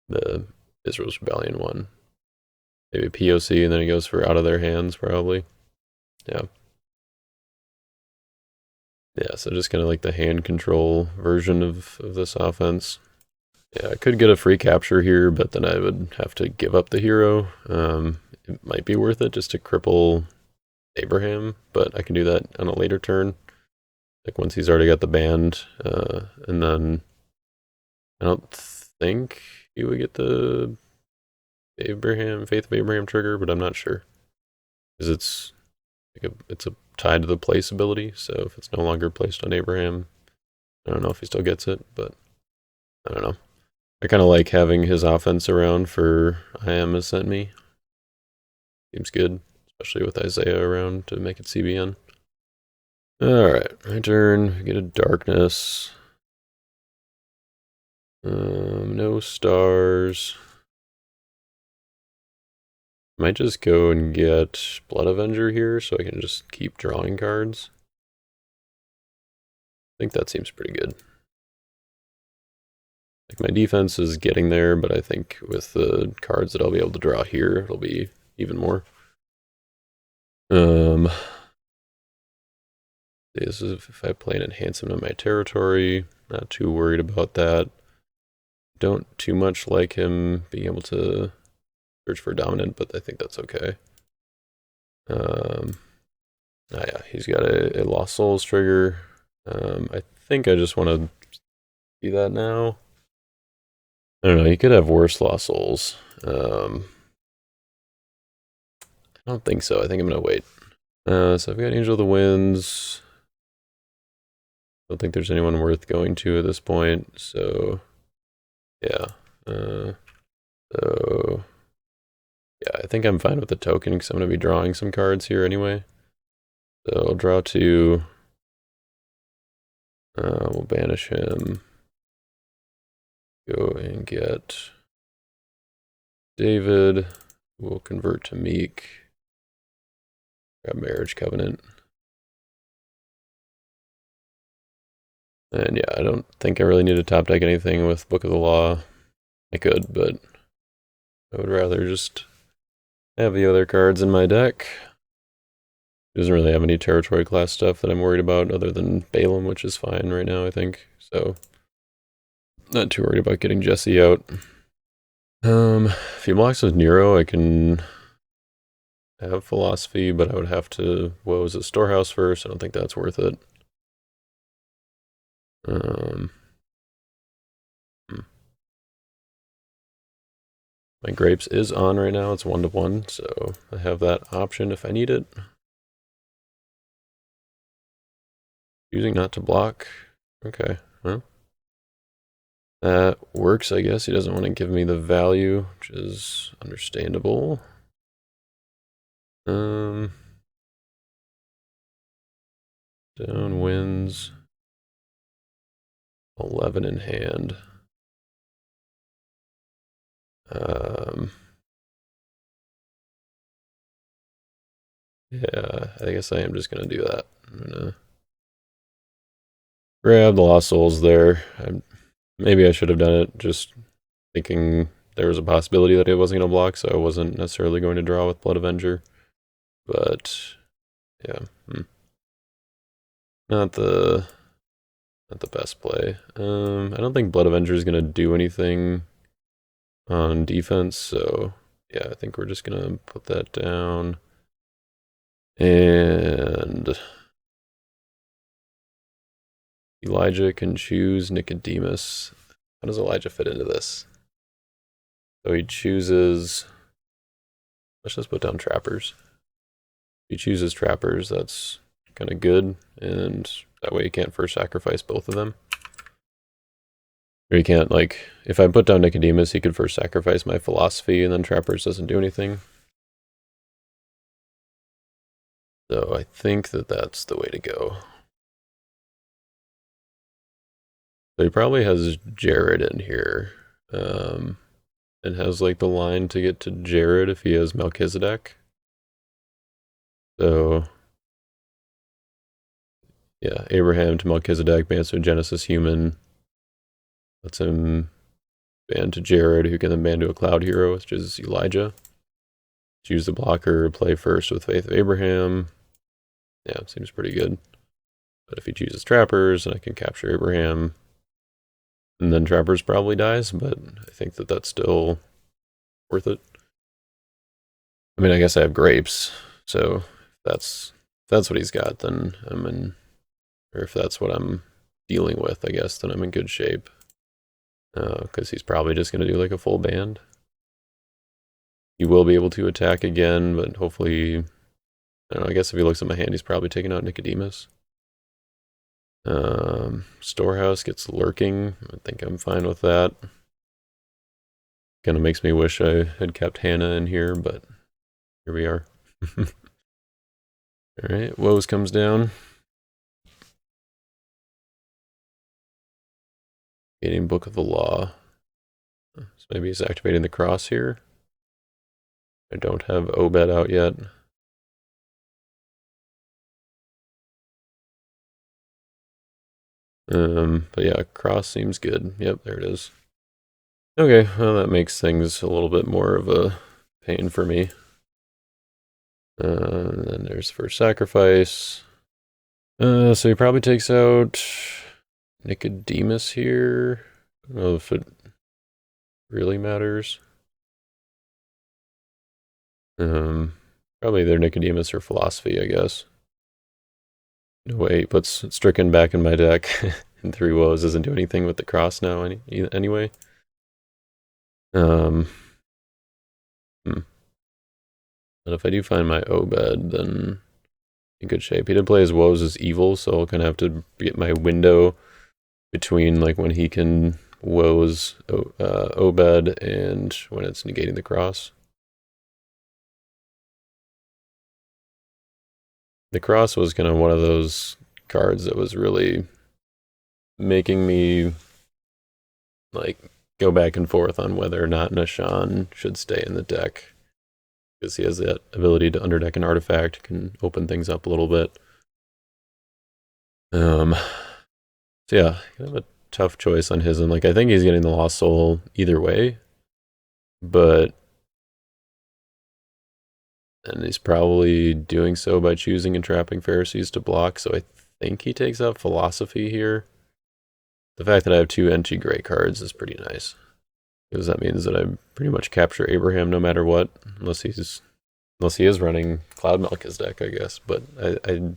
the Israel's Rebellion one. Maybe POC, and then he goes for Out of Their Hands, probably. Yeah. Yeah, so just kind of like the hand control version of this offense. Yeah, I could get a free capture here, but then I would have to give up the hero. It might be worth it just to cripple Abraham, but I can do that on a later turn. Like once he's already got the band, and then I don't think he would get the Faith of Abraham trigger, but I'm not sure. Because it's a tied to the place ability, so if it's no longer placed on Abraham, I don't know if he still gets it, but I don't know. I kind of like having his offense around for I Am Has Sent Me. Seems good, especially with Isaiah around to make it CBN. Alright, my turn. Get a darkness. No stars. Might just go and get Blood Avenger here so I can just keep drawing cards. I think that seems pretty good. Like my defense is getting there, but I think with the cards that I'll be able to draw here, it'll be even more. This is if I play an enhancement on my territory. Not too worried about that. Don't too much like him being able to search for dominant, but I think that's okay. Yeah, he's got a Lost Souls trigger. I think I just want to see that now. I don't know, he could have worse Lost Souls. I don't think so. I think I'm going to wait. So I've got Angel of the Winds. Don't think there's anyone worth going to at this point, so yeah. So yeah, I think I'm fine with the token because I'm going to be drawing some cards here anyway. So I'll draw 2. We'll banish him. Go and get David. We'll convert to Meek. Grab Marriage Covenant. And yeah, I don't think I really need to top deck anything with Book of the Law. I could, but I would rather just have the other cards in my deck. He doesn't really have any territory class stuff that I'm worried about other than Balaam, which is fine right now, I think. So, not too worried about getting Jesse out. If he blocks with Nero, I can have Philosophy, but I would have to woes a Storehouse first. I don't think that's worth it. My Grapes is on right now. It's 1-1, so I have that option if I need it. Choosing not to block. Okay, well. That works, I guess. He doesn't want to give me the value, which is understandable. Down wins. 11 in hand. Yeah, I guess I am just going to do that. I'm going to grab the Lost Souls there. Maybe I should have done it just thinking there was a possibility that it wasn't going to block, so I wasn't necessarily going to draw with Blood Avenger. But, yeah. Not the best play. I don't think Blood Avenger is going to do anything on defense, so yeah, I think we're just going to put that down. And Elijah can choose Nicodemus. How does Elijah fit into this? So he chooses, let's just put down Trappers. If he chooses Trappers, that's kind of good, and that way he can't first sacrifice both of them. Or he can't, like, if I put down Nicodemus, he could first sacrifice my Philosophy, and then Trappers doesn't do anything. So I think that that's the way to go. So he probably has Jared in here. And has like the line to get to Jared if he has Melchizedek. So yeah, Abraham to Melchizedek, bans to a Genesis human. Lets him ban to Jared, who can then ban to a cloud hero, which is Elijah. Choose the blocker, play first with Faith of Abraham. Yeah, seems pretty good. But if he chooses Trappers, then I can capture Abraham. And then Trappers probably dies, but I think that that's still worth it. I mean, I guess I have Grapes, so if that's what he's got, then I'm in, or if that's what I'm dealing with, I guess, then I'm in good shape. Because he's probably just going to do like a full band. He will be able to attack again, but hopefully, I don't know, I guess if he looks at my hand, he's probably taking out Nicodemus. Storehouse gets Lurking. I think I'm fine with that. Kind of makes me wish I had kept Hannah in here, but here we are. Alright, Woes comes down. Getting Book of the Law. So maybe he's activating the cross here. I don't have Obed out yet. But yeah, cross seems good. Yep, there it is. Okay, well that makes things a little bit more of a pain for me. And then there's first sacrifice. So he probably takes out Nicodemus here. I don't know if it really matters. Probably either Nicodemus or Philosophy, I guess. No way, he puts Stricken back in my deck. And 3 woes doesn't do anything with the cross now anyway. Hmm. But if I do find my Obed, then in good shape. He did play his woes as evil, so I'll kind of have to get my window between like when he can woes Obed and when it's negating the cross. The cross was kind of one of those cards that was really making me like go back and forth on whether or not Nishan should stay in the deck, because he has that ability to underdeck an artifact, can open things up a little bit. So yeah, kind of a tough choice on his end. Like I think he's getting the Lost Soul either way, but and he's probably doing so by choosing Entrapping Pharisees to block. So I think he takes out Philosophy here. The fact that I have 2 NG Gray cards is pretty nice, because that means that I pretty much capture Abraham no matter what, unless he is running Cloud Milk his deck, I guess. But I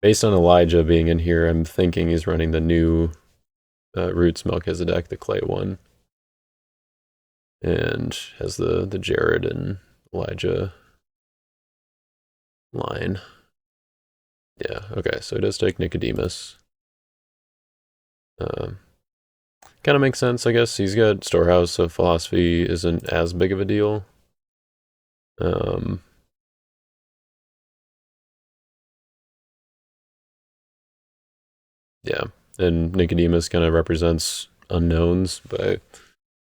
based on Elijah being in here, I'm thinking he's running the new Roots Melchizedek, the clay one, and has the Jared and Elijah line. Yeah, okay, so he does take Nicodemus. Kind of makes sense, I guess. He's got Storehouse, so Philosophy isn't as big of a deal. Yeah, and Nicodemus kind of represents unknowns by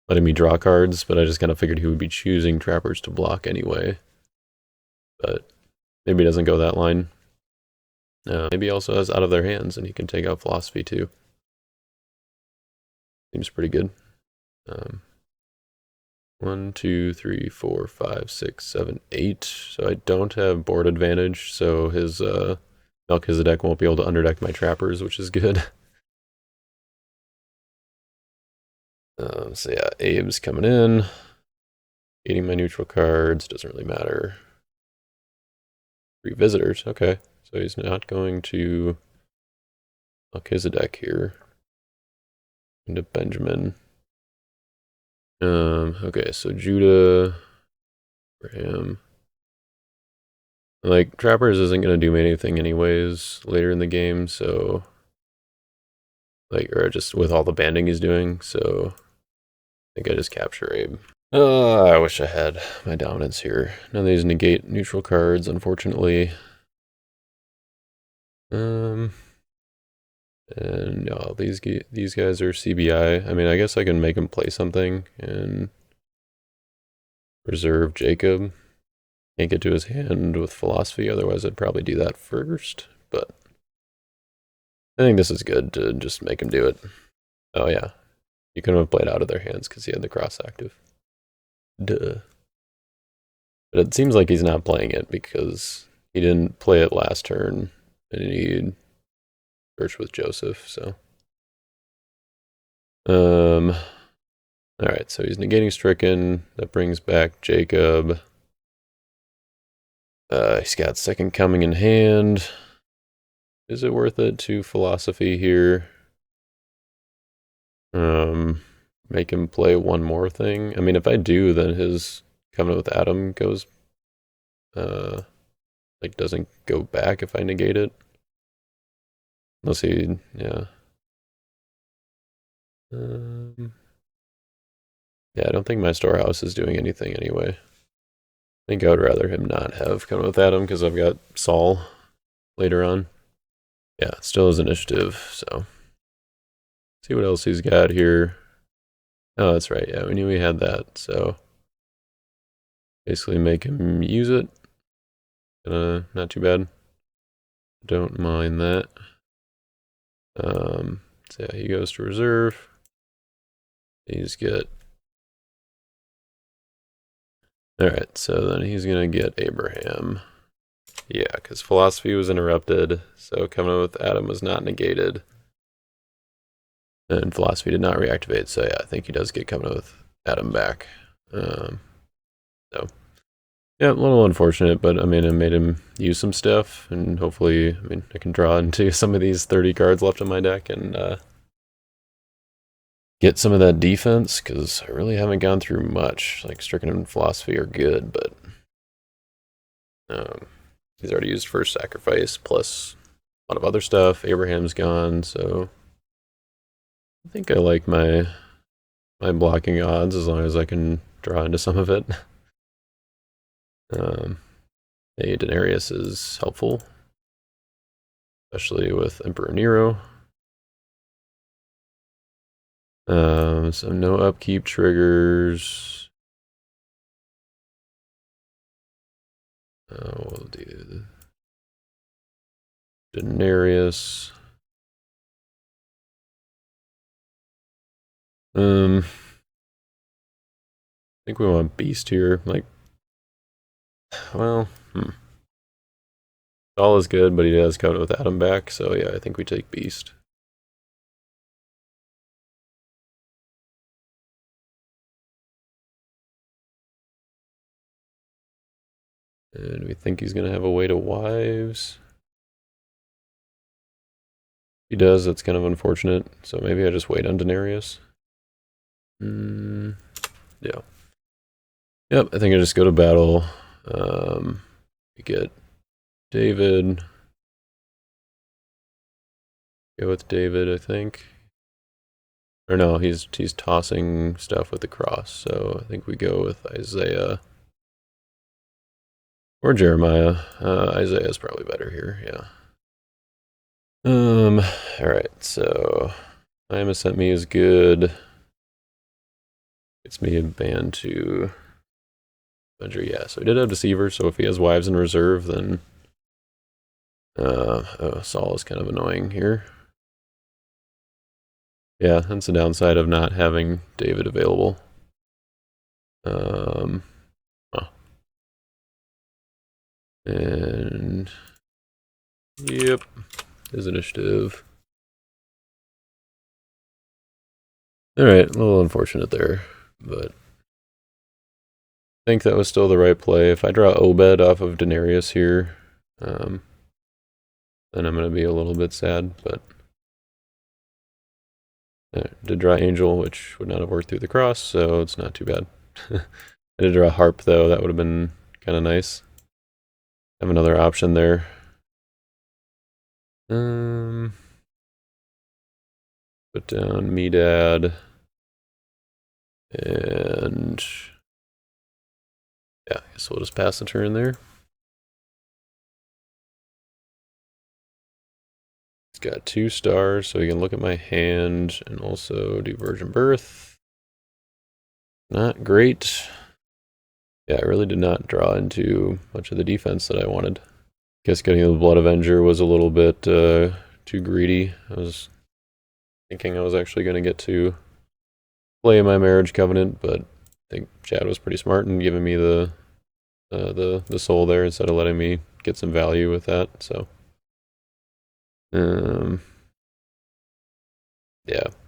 letting me draw cards, but I just kind of figured he would be choosing Trappers to block anyway. But maybe he doesn't go that line. Maybe he also has Out of Their Hands, and he can take out Philosophy too. Seems pretty good. 1, 2, 3, 4, 5, 6, 7, 8. So I don't have board advantage, so his Melchizedek won't be able to underdeck my Trappers, which is good. So yeah, Abe's coming in. Eating my neutral cards, doesn't really matter. 3 visitors, okay. So he's not going to Melchizedek here. Into Benjamin. Okay, so Judah for him. Like, Trappers isn't going to do me anything anyways later in the game, so... Like, or just with all the banding he's doing, so... I think I just capture Abe. I wish I had my dominance here. None of these negate neutral cards, unfortunately. And no, these guys are CBI. I mean, I guess I can make him play something and reserve Jacob. Can't get to his hand with Philosophy, otherwise I'd probably do that first. But I think this is good to just make him do it. Oh yeah, you couldn't have played Out of Their Hands because he had the cross active. Duh. But it seems like he's not playing it because he didn't play it last turn, and he searched with Joseph, so. Alright, so he's negating Stricken. That brings back Jacob. He's got Second Coming in hand. Is it worth it to Philosophy here? Make him play one more thing. I mean, if I do, then his Covenant with Adam goes, like, doesn't go back if I negate it. Unless he, yeah. Yeah, I don't think my Storehouse is doing anything anyway. I think I would rather him not have Covenant with Adam because I've got Saul later on. Yeah, still his initiative, so. See what else he's got here. Oh, that's right. Yeah, we knew we had that, so. Basically make him use it. Not too bad. Don't mind that. So yeah, he goes to reserve. He's got Alright, so then he's going to get Abraham. Yeah, because philosophy was interrupted, so coming with Adam was not negated. And philosophy did not reactivate, so yeah, I think he does get coming with Adam back. So, yeah, a little unfortunate, but I mean, it made him use some stuff, and hopefully, I mean, I can draw into some of these 30 cards left in my deck and get some of that defense, because I really haven't gone through much. Like, Stricken and Philosophy are good, but he's already used First Sacrifice, plus a lot of other stuff. Abraham's gone, so I think I like my blocking odds as long as I can draw into some of it. Hey, Denarius is helpful, especially with Emperor Nero. So no upkeep triggers. We'll do Denarius. I think we want Beast here. Like, well, All is good, but he does come with Adam back, so yeah, I think we take Beast. And we think he's going to have a way to Wives. If he does, that's kind of unfortunate, so maybe I just wait on Denarius. Yeah. Yep, I think I just go to battle. We get David. Go with David, I think. Or no, he's tossing stuff with the cross, so I think we go with Isaiah. Or Jeremiah. Isaiah's probably better here, yeah. Alright, so Ima sent me is good. Gets me a band to Avenger, yeah. So he did have Deceiver, so if he has Wives in reserve, then Saul is kind of annoying here. Yeah, that's the downside of not having David available. And yep, his initiative. Alright, a little unfortunate there, but I think that was still the right play. If I draw Obed off of Denarius here, then I'm going to be a little bit sad, but I did draw Angel, which would not have worked through the cross, so it's not too bad. I did draw Harp, though. That would have been kind of nice. Have another option there. Put down Medad. And yeah, I guess we'll just pass the turn there. It's got 2 stars, so we can look at my hand and also do Virgin Birth. Not great. Yeah, I really did not draw into much of the defense that I wanted. Guess getting the Blood Avenger was a little bit too greedy. I was thinking I was actually going to get to play my Marriage Covenant, but I think Chad was pretty smart in giving me the soul there instead of letting me get some value with that. So, yeah.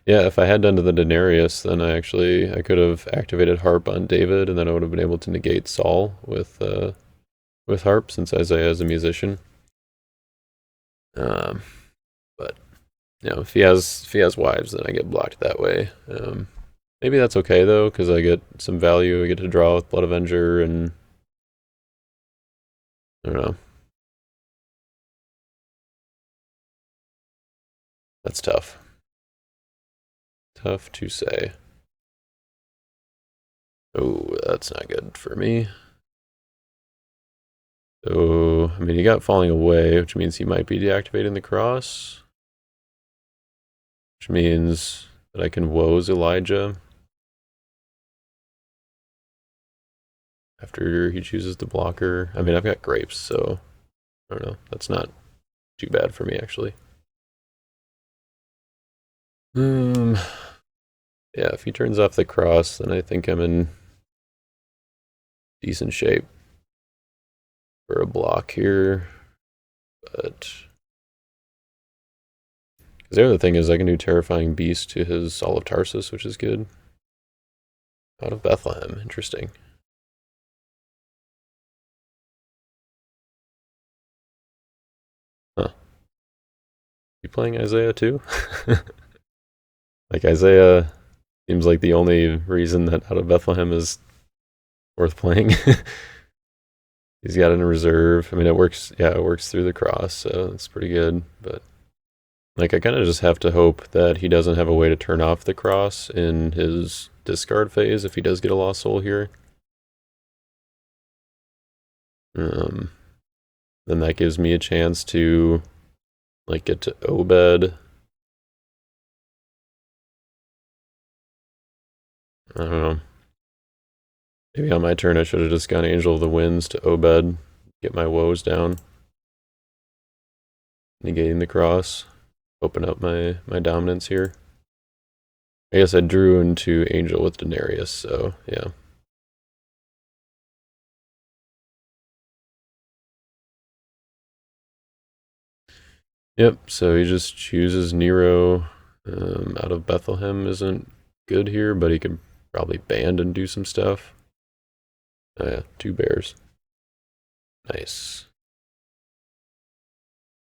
If I had done to the Denarius, then I could have activated Harp on David, and then I would have been able to negate Saul with Harp since Isaiah is a musician. But if he has Wives, then I get blocked that way. Maybe that's okay though, because I get some value. I get to draw with Blood Avenger, and I don't know. That's tough. Tough to say. Oh, that's not good for me. So, I mean, he got Falling Away, which means he might be deactivating the cross. Which means that I can woes Elijah after he chooses the blocker. I mean, I've got grapes, so I don't know. That's not too bad for me, actually. Yeah, if he turns off the cross, then I think I'm in decent shape for a block here, but because the other thing is I can do Terrifying Beast to his Saul of Tarsus, which is good. Out of Bethlehem, interesting. Huh. You playing Isaiah too? Like Isaiah seems like the only reason that Out of Bethlehem is worth playing. He's got it in reserve. I mean, it works. Yeah, it works through the cross, so it's pretty good. But like, I kind of just have to hope that he doesn't have a way to turn off the cross in his discard phase if he does get a Lost Soul here. Then that gives me a chance to like get to Obed. I don't know. Maybe on my turn I should have just gone Angel of the Winds to Obed, get my woes down, negating the cross, open up my dominance here. I guess I drew into Angel with Denarius, so yeah. Yep, so he just chooses Nero. Out of Bethlehem isn't good here, but he could probably band and do some stuff. Oh yeah, 2 bears. Nice.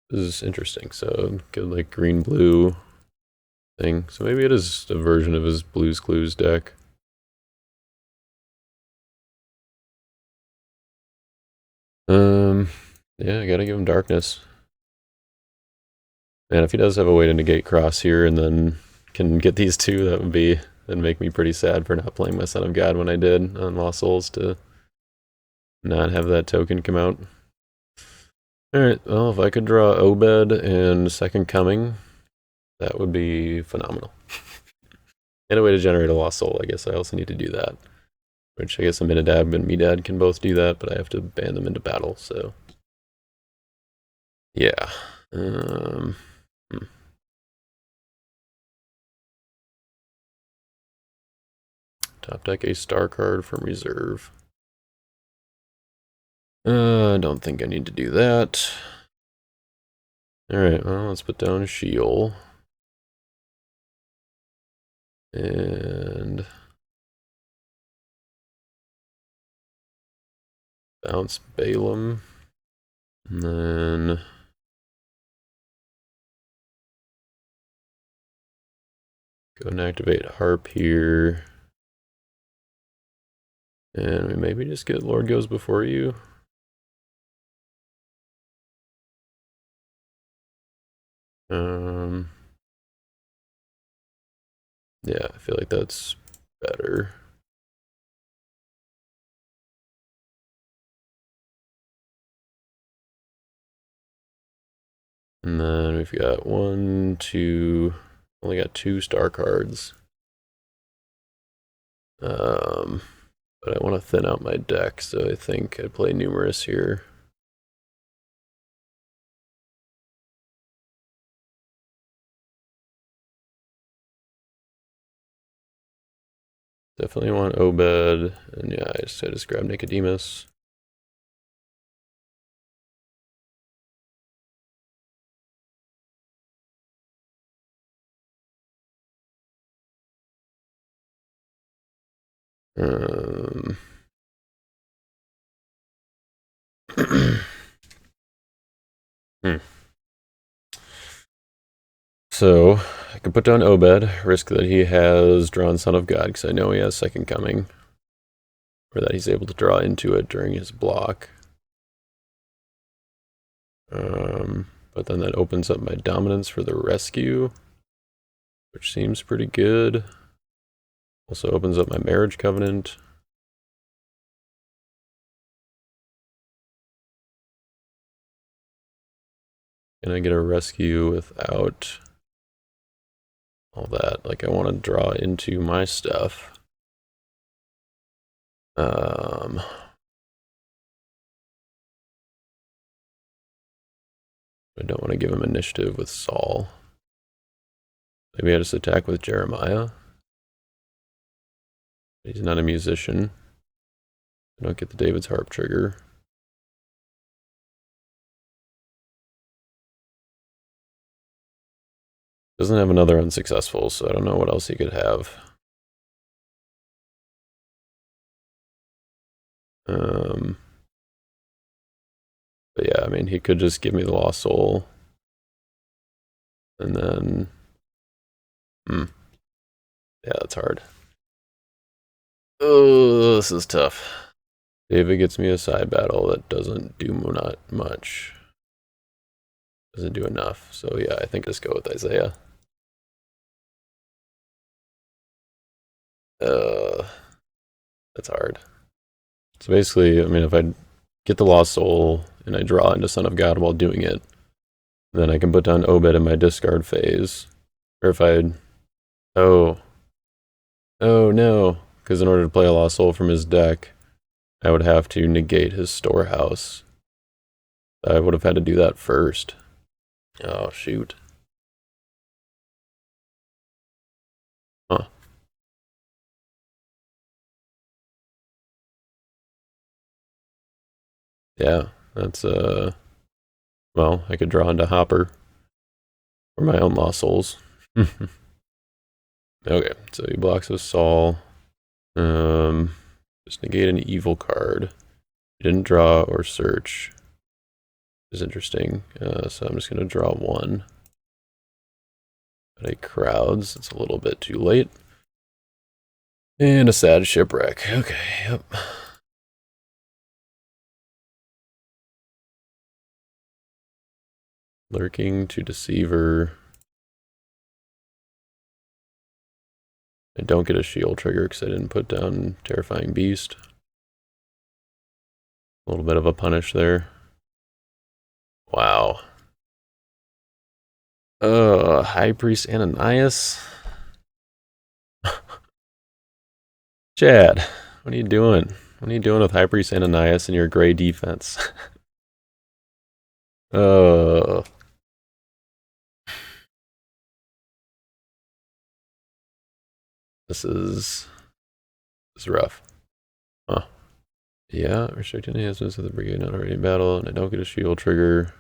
This is interesting. So good like green-blue thing. So maybe it is a version of his Blues Clues deck. Yeah, I gotta give him darkness. And if he does have a way to negate cross here and then can get these 2, that'd make me pretty sad for not playing my Son of God when I did on Lost Souls to not have that token come out. Alright, well, if I could draw Obed and Second Coming, that would be phenomenal. And a way to generate a Lost Soul, I guess I also need to do that. Which I guess Isaiahdab and Medad can both do that, but I have to ban them into battle, so. Yeah. Top deck a star card from reserve. I don't think I need to do that. Alright, well, let's put down Sheol. And bounce Balaam. And then go and activate Harp here. And we maybe just get Lord Goes Before You. Yeah, I feel like that's better. And then we've got 1, 2, only got 2 star cards. But I want to thin out my deck, so I think I play Numerous here. Definitely want Obed, and yeah, I just grab Nicodemus. So I could put down Obed, risk that he has drawn Son of God, because I know he has Second Coming, or that he's able to draw into it during his block. But then that opens up my dominance for the rescue, which seems pretty good. Also opens up my marriage covenant. Can I get a rescue without all that? Like, I want to draw into my stuff. I don't want to give him initiative with Saul. Maybe I just attack with Jeremiah. He's not a musician. I don't get the David's Harp trigger. Doesn't have another unsuccessful, so I don't know what else he could have. But yeah, I mean, he could just give me the Lost Soul. And then... Yeah, that's hard. Oh, this is tough. David gets me a side battle that doesn't do not much. Doesn't do enough. So yeah, I think just go with Isaiah. That's hard. So basically, I mean, if I get the Lost Soul and I draw into Son of God while doing it, then I can put down Obed in my discard phase. Or if I... Oh no. Because in order to play a Lost Soul from his deck, I would have to negate his storehouse. I would have had to do that first. Oh, shoot. Huh. Yeah, that's, well, I could draw into Hopper for my own Lost Souls. Okay, so he blocks with Saul. Just negate an evil card. He didn't draw or search. Is interesting. So I'm just going to draw one. But a Crowds. It's a little bit too late. And a Sad Shipwreck. Okay, yep. Lurking to Deceiver. I don't get a shield trigger because I didn't put down Terrifying Beast. A little bit of a punish there. Wow. High Priest Ananias. Chad, what are you doing? What are you doing with High Priest Ananias and your gray defense? This is rough. Huh. Yeah, restrict enhancements of the brigade not already in battle, and I don't get a shield trigger.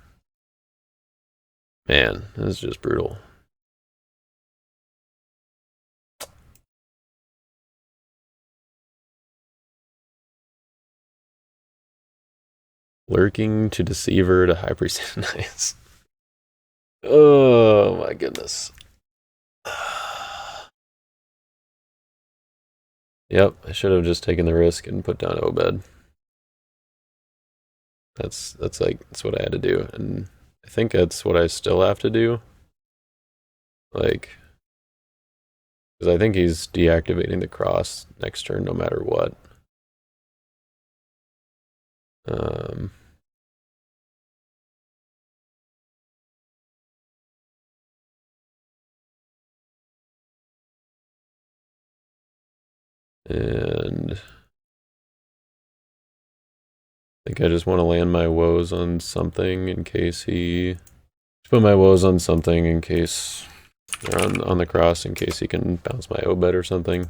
Man, this is just brutal. Lurking to Deceiver to High Priest Ananias. Oh my goodness. Yep, I should have just taken the risk and put down Obed. That's what I had to do, and I think that's what I still have to do. Like, because I think he's deactivating the cross next turn no matter what. And I think I just want to land my woes on something in case he... Put my woes on something in case... Or on the cross in case he can bounce my Obed or something.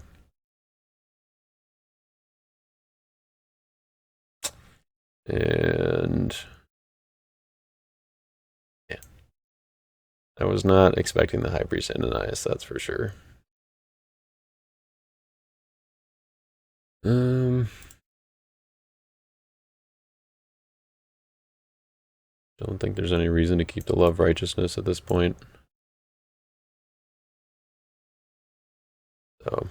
And... yeah. I was not expecting the High Priest Ananias, that's for sure. Don't think there's any reason to keep the Love Righteousness at this point. So.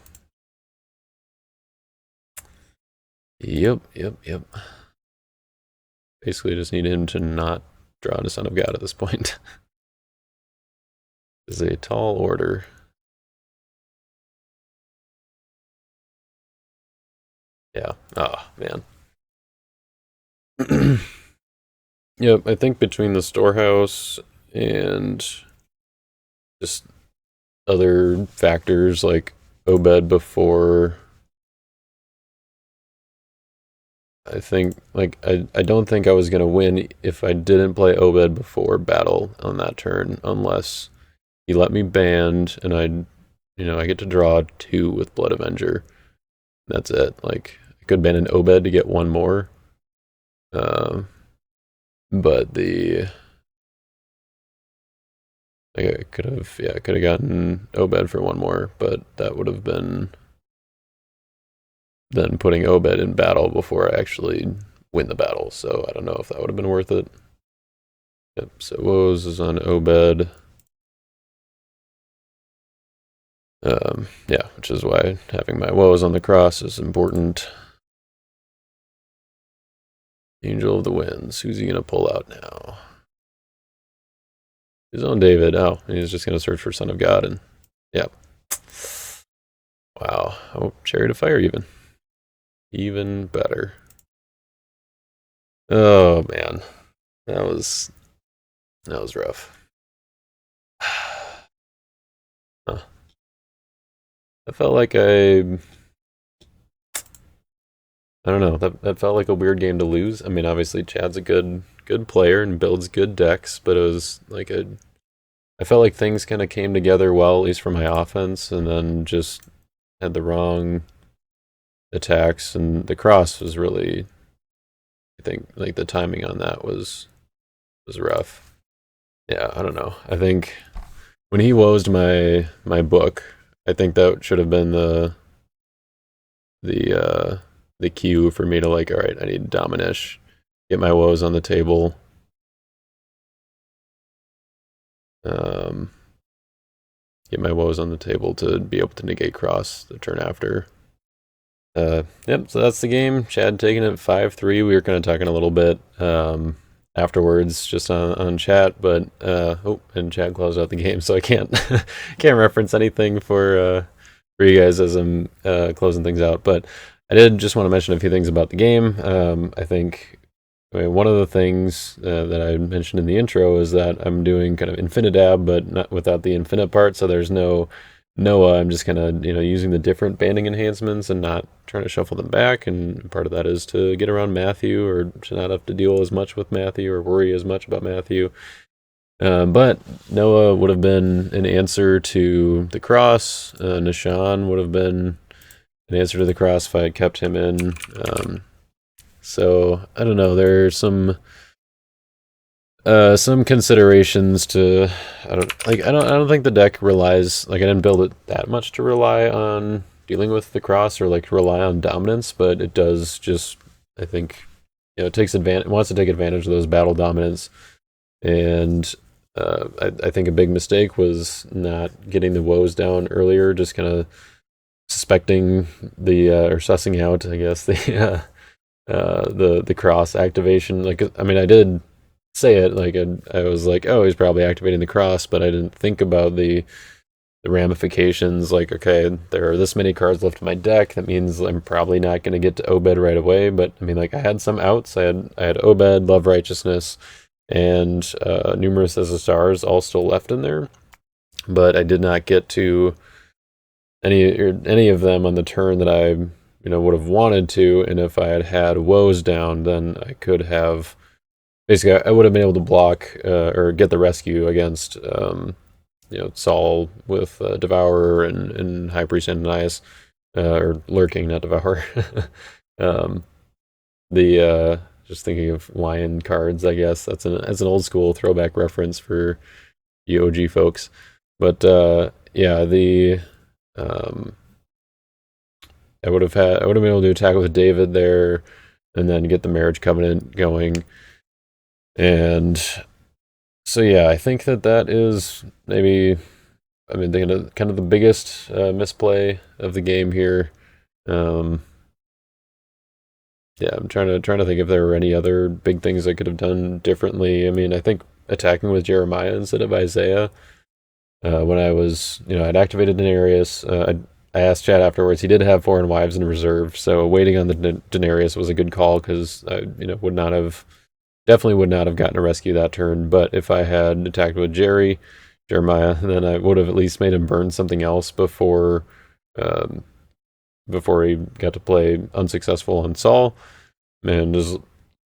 Yep. Basically just need him to not draw to Son of God at this point. Is a tall order. Yeah. Oh, man. Yep, I think between the storehouse and just other factors like Obed before, I think, like, I don't think I was going to win if I didn't play Obed before battle on that turn, unless he let me band and I get to draw 2 with Blood Avenger. That's it. Like, I could ban an Obed to get one more. But I could have gotten Obed for one more, but that would have been then putting Obed in battle before I actually win the battle. So I don't know if that would have been worth it. Yep, so woes is on Obed. Yeah, which is why having my woes on the cross is important. Angel of the Winds. Who's he gonna pull out now? His own David. Oh, he's just gonna search for Son of God, and yeah. Wow. Oh, Chariot of Fire even better. Oh man, that was rough. Huh. I felt like I don't know. That felt like a weird game to lose. I mean, obviously Chad's a good player and builds good decks, but it was like I felt like things kind of came together well, at least for my offense, and then just had the wrong attacks, and the cross was really, I think, like the timing on that was rough. Yeah, I don't know. I think when he wosed my book, I think that should have been the cue for me to like, all right, I need Dominish, get my woes on the table. Get my woes on the table to be able to negate cross the turn after. Yep, so that's the game. Chad taking it 5-3. We were kind of talking a little bit afterwards just on chat, but and Chad closed out the game, so I can't reference anything for you guys as I'm closing things out. But I did just want to mention a few things about the game. I think one of the things that I mentioned in the intro is that I'm doing kind of Isaiahdab, but not without the infinite part. So there's no Noah. I'm just kind of using the different banding enhancements and not trying to shuffle them back. And part of that is to get around Matthew, or to not have to deal as much with Matthew or worry as much about Matthew. But Noah would have been an answer to the cross. Nishan would have been an answer to the cross if I had kept him in. So I don't know. There's some considerations to. I don't think the deck relies, like, I didn't build it that much to rely on dealing with the cross or like rely on dominance, but it does just, I think, it wants to take advantage of those battle dominance, and I think a big mistake was not getting the woes down earlier, just kind of suspecting or sussing out, I guess, the cross activation. Like, I mean, I did say it, like I was like, oh, he's probably activating the cross, but I didn't think about the ramifications. Like, okay, there are this many cards left in my deck, that means I'm probably not going to get to Obed right away. But I mean, like, I had some outs. I had Obed, Love Righteousness, and Numerous as the Stars all still left in there, but I did not get to any of them on the turn that I would have wanted to. And if I had woes down, then I could have basically, I would have been able to block or get the rescue against Saul with Devourer and High Priest Ananias, or Lurking, not Devourer. Just thinking of Lion cards, I guess that's an old school throwback reference for you OG folks. But yeah, I would have been able to attack with David there, and then get the Marriage Covenant going. And so yeah, I think that is maybe, I mean, kind of the biggest misplay of the game here. Yeah, I'm trying to think if there were any other big things I could have done differently. I mean, I think attacking with Jeremiah instead of Isaiah. When I was, I'd activated Denarius. I asked Chad afterwards. He did have Foreign Wives in reserve, so waiting on the Denarius was a good call, because I, definitely would not have gotten a rescue that turn. But if I had attacked with Jeremiah, then I would have at least made him burn something else before he got to play unsuccessful on Saul. And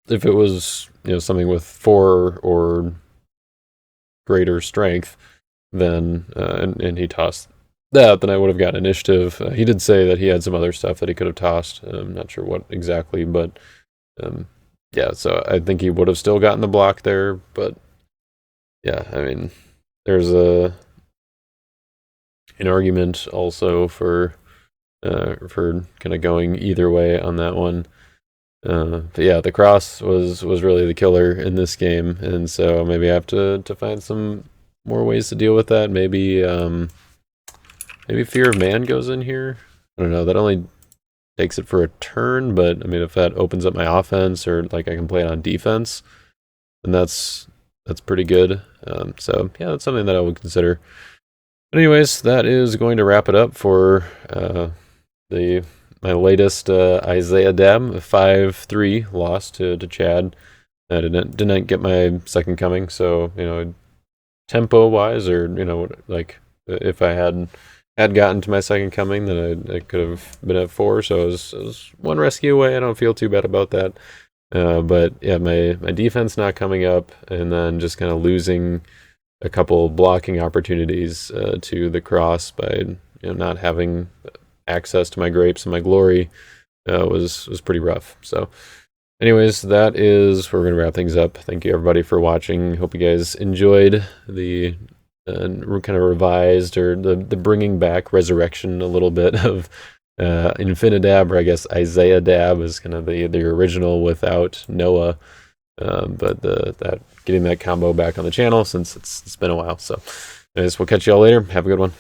if it was something with 4 or greater strength, then and he tossed that, then I would have gotten initiative. He did say that he had some other stuff that he could have tossed. I'm not sure what exactly, but yeah, so I think he would have still gotten the block there, but yeah, I mean, there's an argument also for kind of going either way on that one. But yeah, the cross was really the killer in this game, and so maybe I have to find some more ways to deal with that. Maybe maybe Fear of Man goes in here. I don't know. That only takes it for a turn, but I mean, if that opens up my offense, or like I can play it on defense, then that's pretty good. So yeah, that's something that I would consider. But anyways, that is going to wrap it up for my latest Isaiahdab 5-3 loss to Chad. I didn't get my second coming, so tempo wise, or like if I had gotten to my second coming, then I could have been at 4. So I was one rescue away. I don't feel too bad about that. But yeah, my defense not coming up, and then just kind of losing a couple blocking opportunities to the cross by not having access to my grapes and my glory was pretty rough. So anyways, that is where we're going to wrap things up. Thank you everybody for watching. Hope you guys enjoyed the kind of revised, or the bringing back, resurrection a little bit of Infinidab, or I guess Isaiahdab is kind of the original without Noah. But that getting that combo back on the channel, since it's been a while. So anyways, we'll catch you all later. Have a good one.